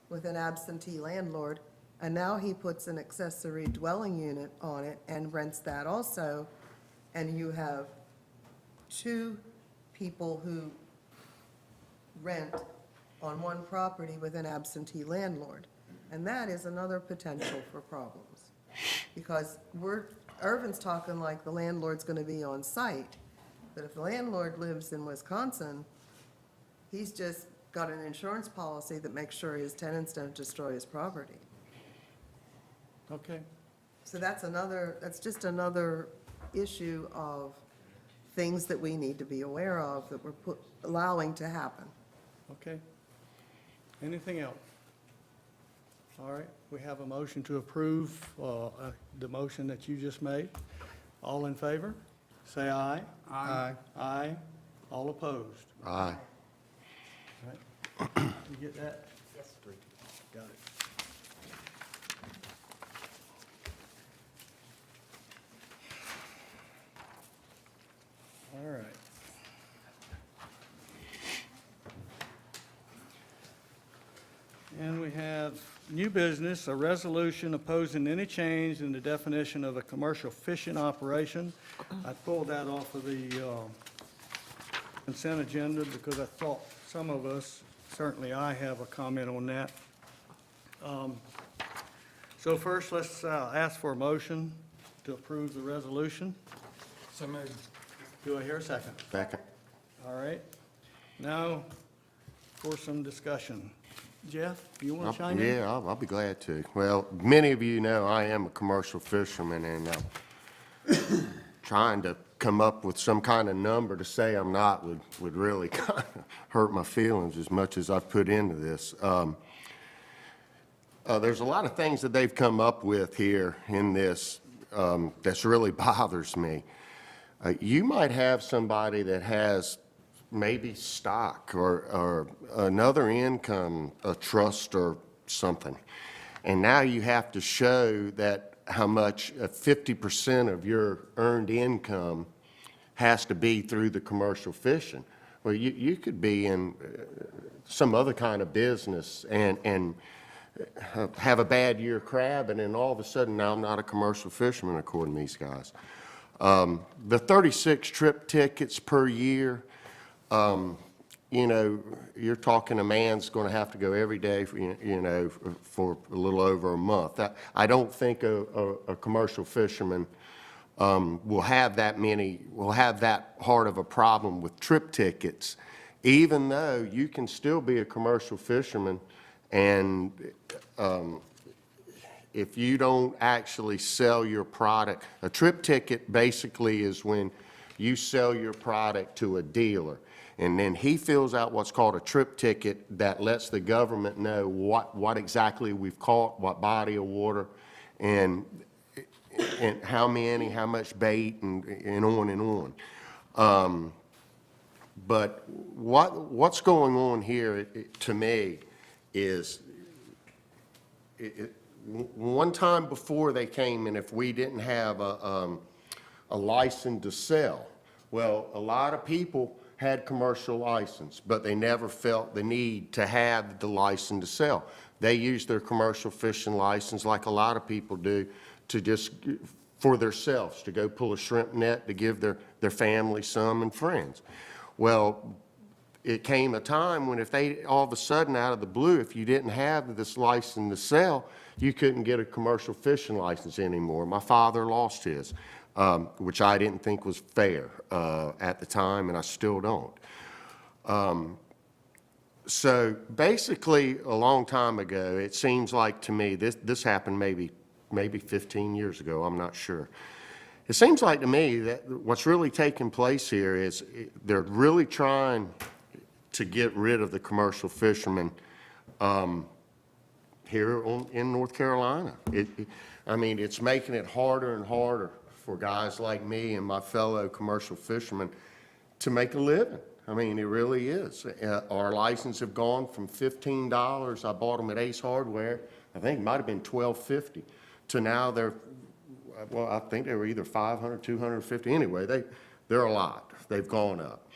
Speaker 3: with an absentee landlord, and now he puts an accessory dwelling unit on it and rents that also, and you have two people who rent on one property with an absentee landlord. And that is another potential for problems. Because Irvin's talking like the landlord's gonna be on site. But if the landlord lives in Wisconsin, he's just got an insurance policy that makes sure his tenants don't destroy his property.
Speaker 2: Okay,
Speaker 3: So that's just another issue of things that we need to be aware of that we're allowing to happen.
Speaker 2: okay. Anything else? All right, we have a motion to approve the motion that you just made. All in favor? Say aye.
Speaker 1: Aye.
Speaker 2: Aye. All opposed?
Speaker 6: Aye.
Speaker 2: All right. You get that?
Speaker 5: Yes.
Speaker 2: Got it. All right. And we have new business, a resolution opposing any change in the definition of a commercial fishing operation. I pulled that off of the consent agenda because I thought some of us, certainly I have a comment on that. So first, let's ask for a motion to approve the resolution.
Speaker 13: So moved.
Speaker 2: Do I hear a second?
Speaker 6: Second.
Speaker 2: All right. Now for some discussion. Jeff, you want to chime in?
Speaker 6: Yeah, I'll be glad to. Well, many of you know I am a commercial fisherman, and trying to come up with some kind of number to say I'm not would really kind of hurt my feelings as much as I've put into this. There's a lot of things that they've come up with here in this that's really bothers me. You might have somebody that has maybe stock or another income, a trust or something. And now you have to show that how much 50% of your earned income has to be through the commercial fishing. Well, you could be in some other kind of business and have a bad year crabbing, and all of a sudden now I'm not a commercial fisherman according to these guys. The 36 trip tickets per year, you know, you're talking a man's going to have to go every day, for a little over a month. I don't think a commercial fisherman will have that hard of a problem with trip tickets, even though you can still be a commercial fisherman and if you don't actually sell your product. A trip ticket basically is when you sell your product to a dealer, and then he fills out what's called a trip ticket that lets the government know what exactly we've caught, what body of water, and how many, how much bait, and on and on. But what's going on here, to me, is one time before they came, and if we didn't have a license to sell, well, a lot of people had commercial license, but they never felt the need to have the license to sell. They used their commercial fishing license, like a lot of people do, to just, for themselves, to go pull a shrimp net, to give their family some and friends. Well, it came a time when if they, all of a sudden, out of the blue, if you didn't have this license to sell, you couldn't get a commercial fishing license anymore. My father lost his, which I didn't think was fair at the time, and I still don't. So basically, a long time ago, it seems like to me, this happened maybe 15 years ago, I'm not sure. It seems like to me that what's really taking place here is they're really trying to get rid of the commercial fishermen here in North Carolina. I mean, it's making it harder and harder for guys like me and my fellow commercial fishermen to make a living. I mean, it really is. Our licenses have gone from $15, I bought them at Ace Hardware, I think it might have been $12.50, to now they're, well, I think they were either $500, $250, anyway, they're a lot. They've gone up.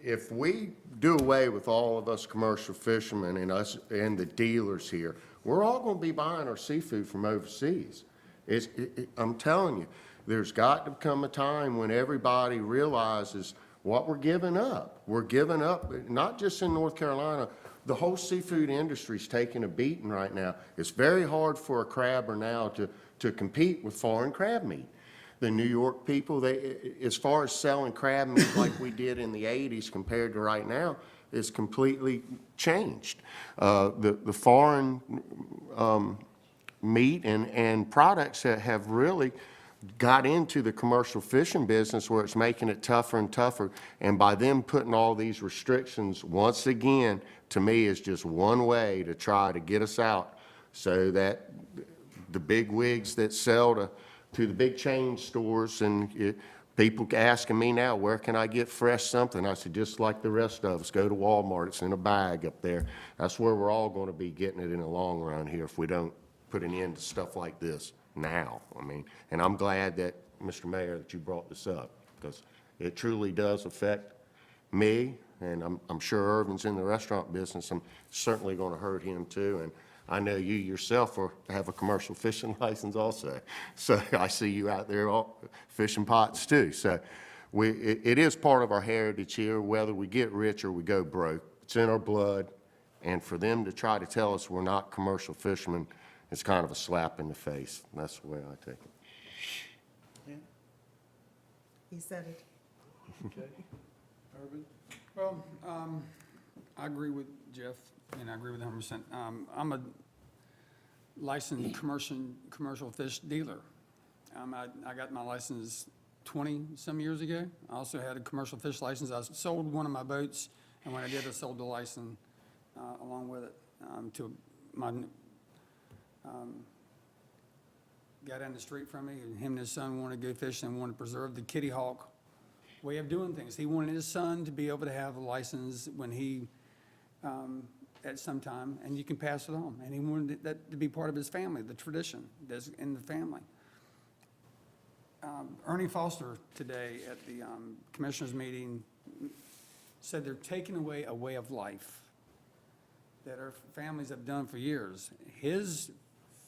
Speaker 6: If we do away with all of us commercial fishermen and us and the dealers here, we're all going to be buying our seafood from overseas. I'm telling you, there's got to come a time when everybody realizes what we're giving up. We're giving up, not just in North Carolina, the whole seafood industry is taking a beating right now. It's very hard for a crabber now to compete with foreign crab meat. The New York people, as far as selling crab meat like we did in the 80s compared to right now, is completely changed. The foreign meat and products that have really got into the commercial fishing business where it's making it tougher and tougher. And by them putting all these restrictions, once again, to me, is just one way to try to get us out so that the big wigs that sell to the big chain stores and people asking me now, where can I get fresh something? I said, just like the rest of us, go to Walmart. It's in a bag up there. That's where we're all going to be getting it in the long run here if we don't put an end to stuff like this now. I mean, and I'm glad that, Mr. Mayor, that you brought this up because it truly does affect me, and I'm sure Irvin's in the restaurant business. I'm certainly going to hurt him too, and I know you yourself have a commercial fishing license also. So I see you out there all fishing pots too. So it is part of our heritage here, whether we get rich or we go broke. It's in our blood. And for them to try to tell us we're not commercial fishermen, it's kind of a slap in the face. That's the way I take it.
Speaker 3: He said it.
Speaker 2: Okay. Urban?
Speaker 13: Well, I agree with Jeff, and I agree with him 100%. I'm a licensed commercial fish dealer. I got my license 20-some years ago. I also had a commercial fish license. I sold one of my boats, and when I did, I sold the license along with it to my guy down the street from me, and him and his son wanted to go fishing and wanted to preserve the Kittyhawk way of doing things. He wanted his son to be able to have a license when he, at some time, and you can pass it on. And he wanted that to be part of his family, the tradition that's in the family. Ernie Foster today at the commissioners meeting said they're taking away a way of life that our families have done for years. His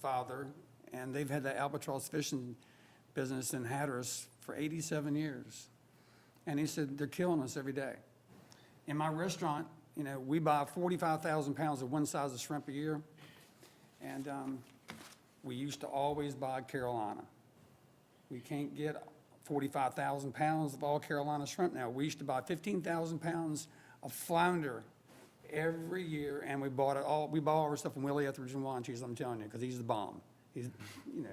Speaker 13: father, and they've had the albatross fishing business in Hatteras for 87 years. And he said, they're killing us every day. In my restaurant, you know, we buy 45,000 pounds of one size of shrimp a year. And we used to always buy Carolina. We can't get 45,000 pounds of all Carolina shrimp now. We used to buy 15,000 pounds of flounder every year, and we bought it all. We bought all our stuff from Willie Etheridge and Wine Cheese, I'm telling you, because he's the bomb. He's, you know,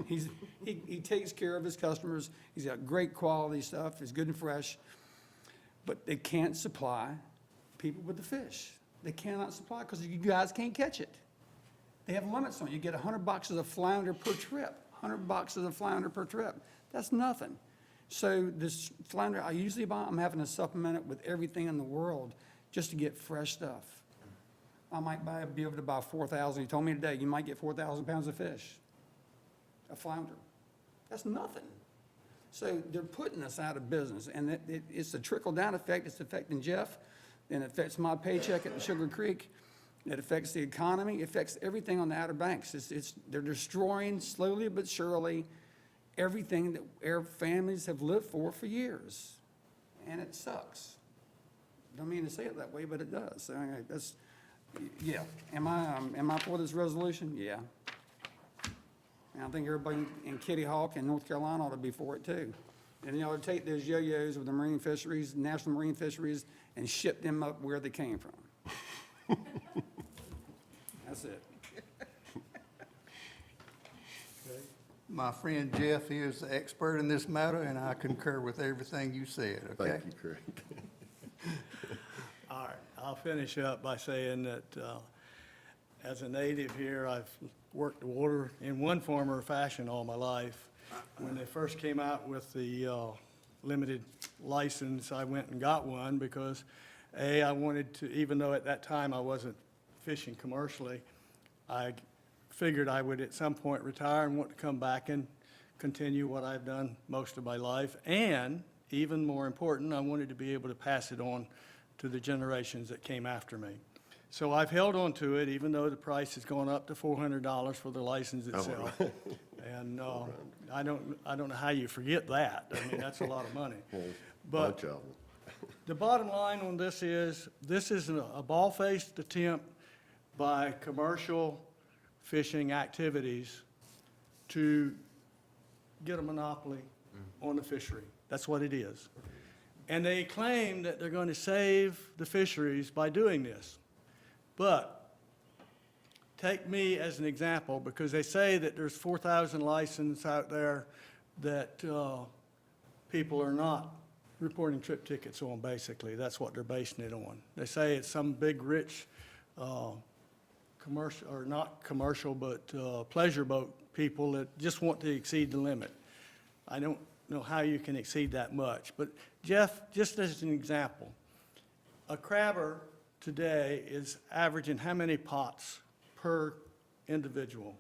Speaker 13: he takes care of his customers. He's got great quality stuff. It's good and fresh. But they can't supply people with the fish. They cannot supply because you guys can't catch it. They have limits on it. You get 100 boxes of flounder per trip. 100 boxes of flounder per trip. That's nothing. So this flounder, I usually buy, I'm having to supplement it with everything in the world just to get fresh stuff. I might be able to buy 4,000. He told me today, you might get 4,000 pounds of fish, a flounder. That's nothing. So they're putting us out of business, and it's a trickle-down effect. It's affecting Jeff, and it affects my paycheck at Sugar Creek. It affects the economy. It affects everything on the Outer Banks. They're destroying slowly but surely everything that our families have lived for years, and it sucks. Don't mean to say it that way, but it does. So anyway, yeah. Am I for this resolution? Yeah. And I think everybody in Kittyhawk and North Carolina ought to be for it too. And you ought to take those yo-yos with the marine fisheries, national marine fisheries, and ship them up where they came from. That's it.
Speaker 1: My friend Jeff here is the expert in this matter, and I concur with everything you said, okay?
Speaker 6: Thank you, Craig.
Speaker 2: All right, I'll finish up by saying that as a native here, I've worked the water in one form or fashion all my life. When they first came out with the limited license, I went and got one because, I wanted to, even though at that time I wasn't fishing commercially, I figured I would at some point retire and want to come back and continue what I've done most of my life. And even more important, I wanted to be able to pass it on to the generations that came after me. So I've held on to it, even though the price has gone up to $400 for the license itself. And I don't know how you forget that. I mean, that's a lot of money. But
Speaker 6: Bunch of them.
Speaker 2: the bottom line on this is a bald-faced attempt by commercial fishing activities to get a monopoly on the fishery. That's what it is. And they claim that they're going to save the fisheries by doing this. But take me as an example, because they say that there's 4,000 licenses out there that people are not reporting trip tickets on, basically. That's what they're basing it on. They say it's some big, rich commercial, or not commercial, but pleasure boat people that just want to exceed the limit. I don't know how you can exceed that much. But Jeff, just as an example, a crabber today is averaging how many pots per individual?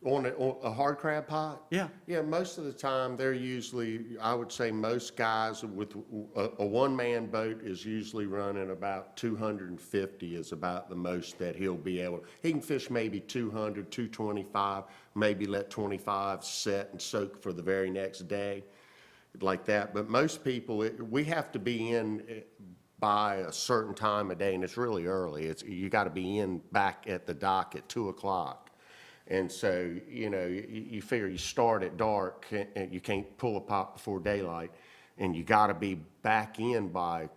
Speaker 6: On a hard crab pot?
Speaker 2: Yeah.
Speaker 6: Yeah, most of the time, they're usually, I would say most guys with a one-man boat is usually running about 250 is about the most that he'll be able. He can fish maybe 200, 225, maybe let 25 set and soak for the very next day, like that. But most people, we have to be in by a certain time of day, and it's really early. You got to be in back at the dock at 2 o'clock. And so, you know, you figure you start at dark, and you can't pull a pot before daylight, and you got to be back in by,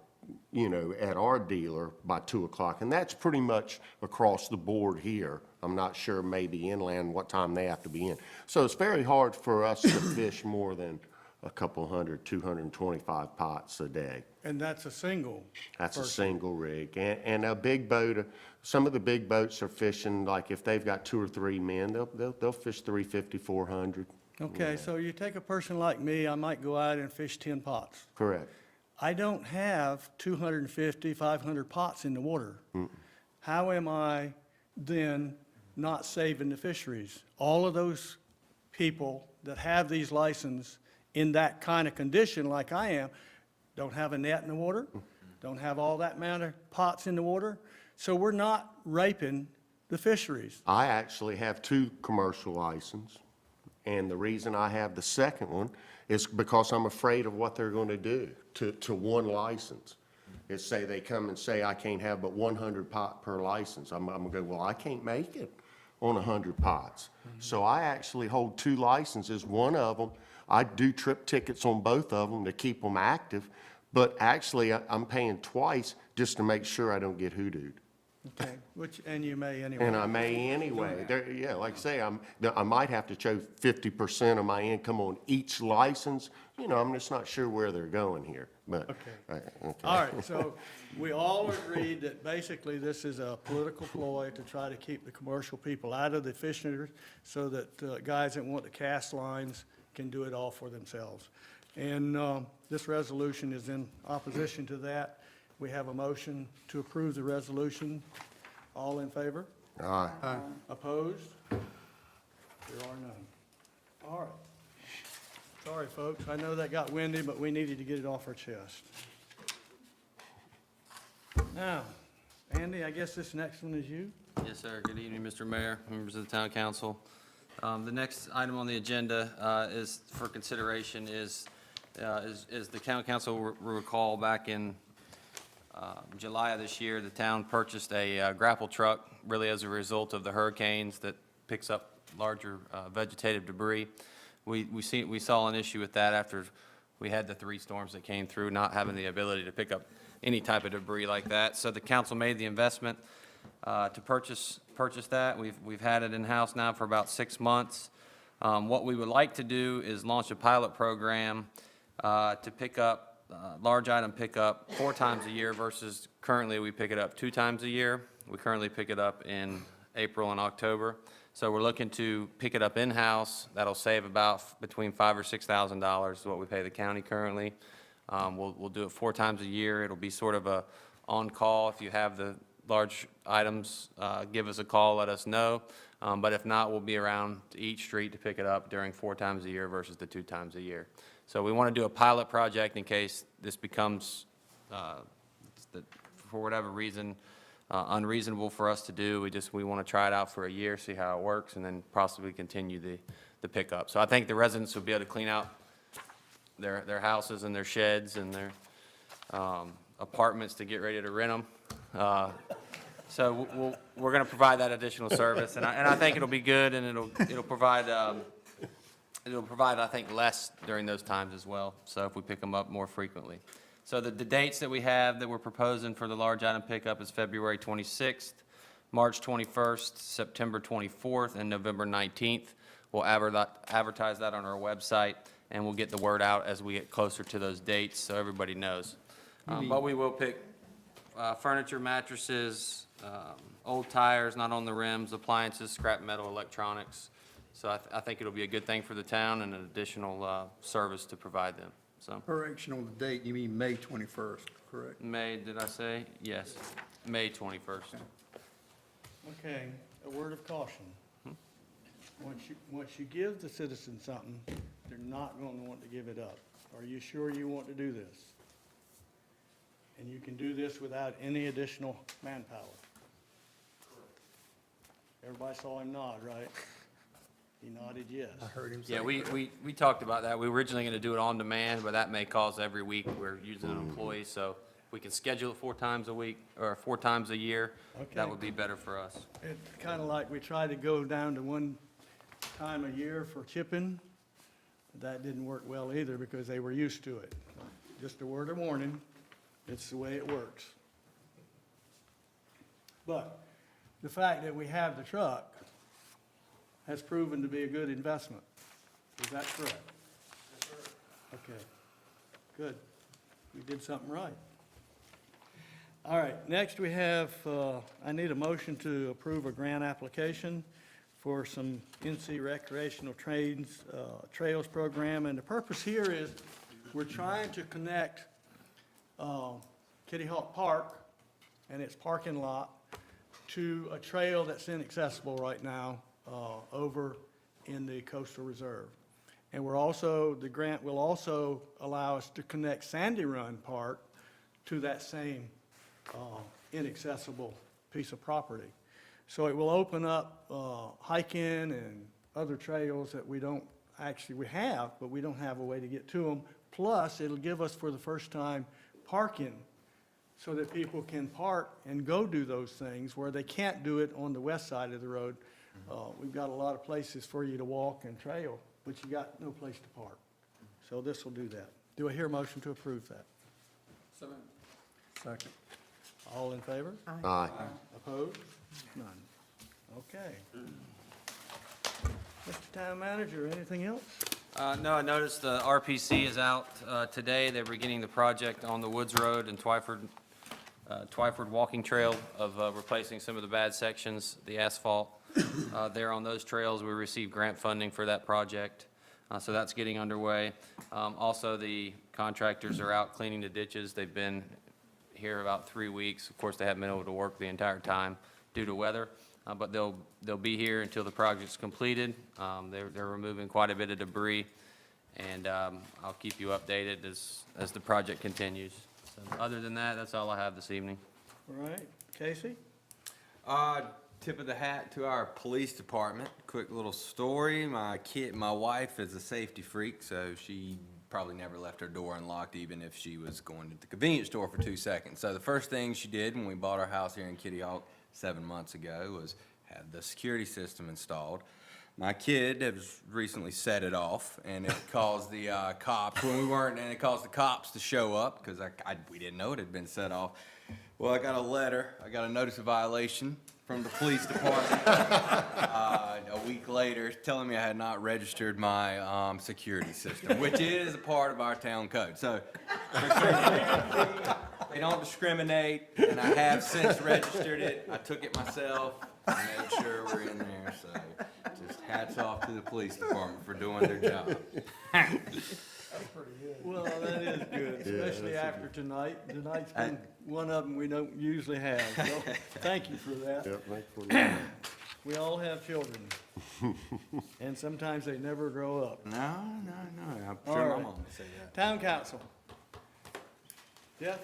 Speaker 6: you know, at our dealer by 2 o'clock. And that's pretty much across the board here. I'm not sure maybe inland what time they have to be in. So it's very hard for us to fish more than a couple hundred, 225 pots a day.
Speaker 2: And that's a single.
Speaker 6: That's a
Speaker 2: person.
Speaker 6: single rig. And a big boat, some of the big boats are fishing, like if they've got 2 or 3 men, they'll fish 350, 400.
Speaker 2: Okay, so you take a person like me, I might go out and fish 10 pots.
Speaker 6: Correct.
Speaker 2: I don't have 250, 500 pots in the water. How am I then not saving the fisheries? All of those people that have these licenses in that kind of condition like I am, don't have a net in the water, don't have all that amount of pots in the water, so we're not raping the fisheries.
Speaker 6: I actually have 2 commercial licenses, and the reason I have the second one is because I'm afraid of what they're going to do to one license. It's say they come and say I can't have but 100 pot per license. I'm going to go, well, I can't make it on 100 pots. So I actually hold 2 licenses. One of them, I do trip tickets on both of them to keep them active, but actually I'm paying twice just to make sure I don't get hoodooed.
Speaker 2: Okay, and you may anyway.
Speaker 6: And I may anyway. Yeah, like I say, I might have to show 50% of my income on each license. You know, I'm just not sure where they're going here, but.
Speaker 2: Okay. All right, so we all agreed that basically this is a political ploy to try to keep the commercial people out of the fisheries so that guys that want to cast lines can do it all for themselves. And this resolution is in opposition to that. We have a motion to approve the resolution. All in favor?
Speaker 6: Aye.
Speaker 2: Opposed? There are none. All right. Sorry, folks, I know that got windy, but we needed to get it off our chest. Now, Andy, I guess this next one is you?
Speaker 8: Yes, sir. Good evening, Mr. Mayor, members of the town council. The next item on the agenda is for consideration is the town council will recall back in July of this year, the town purchased a grapple truck, really as a result of the hurricanes that picks up larger vegetative debris. We saw an issue with that after we had the 3 storms that came through, not having the ability to pick up any type of debris like that. So the council made the investment to purchase that. We've had it in-house now for about 6 months. What we would like to do is launch a pilot program to pick up large item pickup 4 times a year versus currently we pick it up 2 times a year. We currently pick it up in April and October. So we're looking to pick it up in-house. That'll save about between $5,000 or $6,000 is what we pay the county currently. We'll do it 4 times a year. It'll be sort of a on-call. If you have the large items, give us a call, let us know. But if not, we'll be around to each street to pick it up during 4 times a year versus the 2 times a year. So we want to do a pilot project in case this becomes, for whatever reason, unreasonable for us to do. We want to try it out for a year, see how it works, and then possibly continue the pickup. So I think the residents will be able to clean out their houses and their sheds and their apartments to get ready to rent them. So we're going to provide that additional service, and I think it'll be good, and it'll provide, I think, less during those times as well, so if we pick them up more frequently. So the dates that we have that we're proposing for the large item pickup is February 26th, March 21st, September 24th, and November 19th. We'll advertise that on our website, and we'll get the word out as we get closer to those dates, so everybody knows. But we will pick furniture, mattresses, old tires not on the rims, appliances, scrap metal, electronics. So I think it'll be a good thing for the town and an additional service to provide them. So
Speaker 1: Correction on the date, you mean May 21st, correct?
Speaker 8: May, did I say? Yes, May 21st.
Speaker 2: Okay, a word of caution. Once you give the citizens something, they're not going to want to give it up. Are you sure you want to do this? And you can do this without any additional manpower? Everybody saw him nod, right? He nodded yes.
Speaker 1: I heard him say.
Speaker 8: Yeah, we talked about that. We were originally going to do it on demand, but that may cause every week we're using an employee. So we can schedule it 4 times a week or 4 times a year.
Speaker 2: Okay.
Speaker 8: That would be better for us.
Speaker 2: It's kind of like we tried to go down to 1 time a year for chipping. That didn't work well either because they were used to it. Just a word of warning, it's the way it works. But the fact that we have the truck has proven to be a good investment. Is that correct? Yes, sir. Okay, good. We did something right. All right, next we have, I need a motion to approve a grant application for some NC Recreational Trails Program. And the purpose here is we're trying to connect Kittyhawk Park and its parking lot to a trail that's inaccessible right now over in the Coastal Reserve. And the grant will also allow us to connect Sandy Run Park to that same inaccessible piece of property. So it will open up hiking and other trails that we have, but we don't have a way to get to them. Plus, it'll give us for the first time parking so that people can park and go do those things where they can't do it on the west side of the road. We've got a lot of places for you to walk and trail, but you got no place to park. So this will do that. Do I hear a motion to approve that?
Speaker 1: Second.
Speaker 2: All in favor?
Speaker 6: Aye.
Speaker 2: Opposed? None. Okay. Mr. Town Manager, anything else?
Speaker 8: No, I noticed the RPC is out today. They're beginning the project on the Woods Road and Twyford Walking Trail of replacing some of the bad sections, the asphalt. There on those trails, we received grant funding for that project, so that's getting underway. Also, the contractors are out cleaning the ditches. They've been here about 3 weeks. Of course, they haven't been able to work the entire time, due to weather, but they'll be here until the project's completed. They're removing quite a bit of debris, and I'll keep you updated as the project continues. So other than that, that's all I have this evening.
Speaker 2: All right, Casey?
Speaker 11: Tip of the hat to our police department. Quick little story. My wife is a safety freak, so she probably never left her door unlocked, even if she was going to the convenience store for 2 seconds. So the first thing she did when we bought our house here in Kittyhawk 7 months ago was have the security system installed. My kid has recently set it off, and it caused the cops, when we weren't, and it caused the cops to show up, because we didn't know it had been set off. Well, I got a notice of violation from the police department a week later, telling me I had not registered my security system, which is a part of our town code. So they don't discriminate, and I have since registered it. I took it myself and made sure we're in there. So just hats off to the police department for doing their job.
Speaker 2: Well, that is good, especially after tonight. Tonight's been one of them we don't usually have, so thank you for that.
Speaker 6: Yep, thanks for that.
Speaker 2: We all have children, and sometimes they never grow up.
Speaker 11: No. I'm
Speaker 2: All
Speaker 11: sure
Speaker 2: right.
Speaker 11: my mom would say that.
Speaker 2: Town council. Jeff?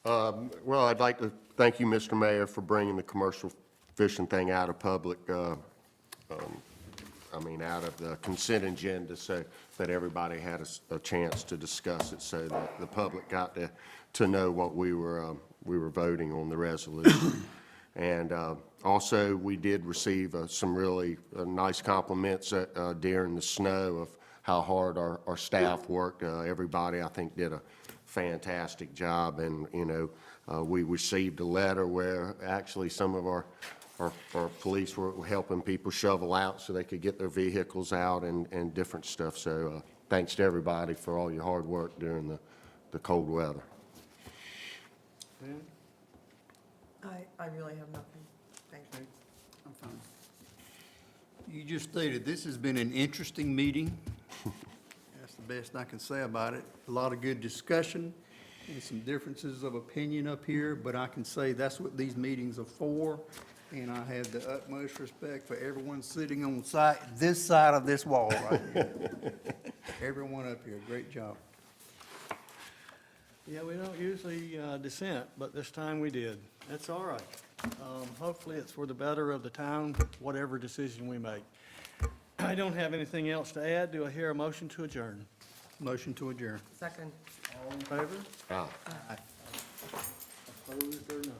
Speaker 6: Well, I'd like to thank you, Mr. Mayor, for bringing the commercial fishing thing out of public, out of the consent agenda, so that everybody had a chance to discuss it, so that the public got to know what we were voting on the resolution. And also, we did receive some really nice compliments during the snow of how hard our staff worked. Everybody, I think, did a fantastic job, and, we received a letter where actually some of our police were helping people shovel out so they could get their vehicles out and different stuff. So thanks to everybody for all your hard work during the cold weather.
Speaker 2: Ben?
Speaker 3: I really have nothing. Thank you.
Speaker 13: I'm fine.
Speaker 1: You just stated, this has been an interesting meeting. That's the best I can say about it. A lot of good discussion and some differences of opinion up here, but I can say that's what these meetings are for. And I have the utmost respect for everyone sitting on this side of this wall right here. Everyone up here, great job.
Speaker 2: Yeah, we don't usually dissent, but this time we did. That's all right. Hopefully, it's for the better of the town, whatever decision we make. I don't have anything else to add. Do I hear a motion to adjourn?
Speaker 1: Motion to adjourn.
Speaker 3: Second.
Speaker 2: All in favor?
Speaker 6: Ah.
Speaker 2: Opposed or none?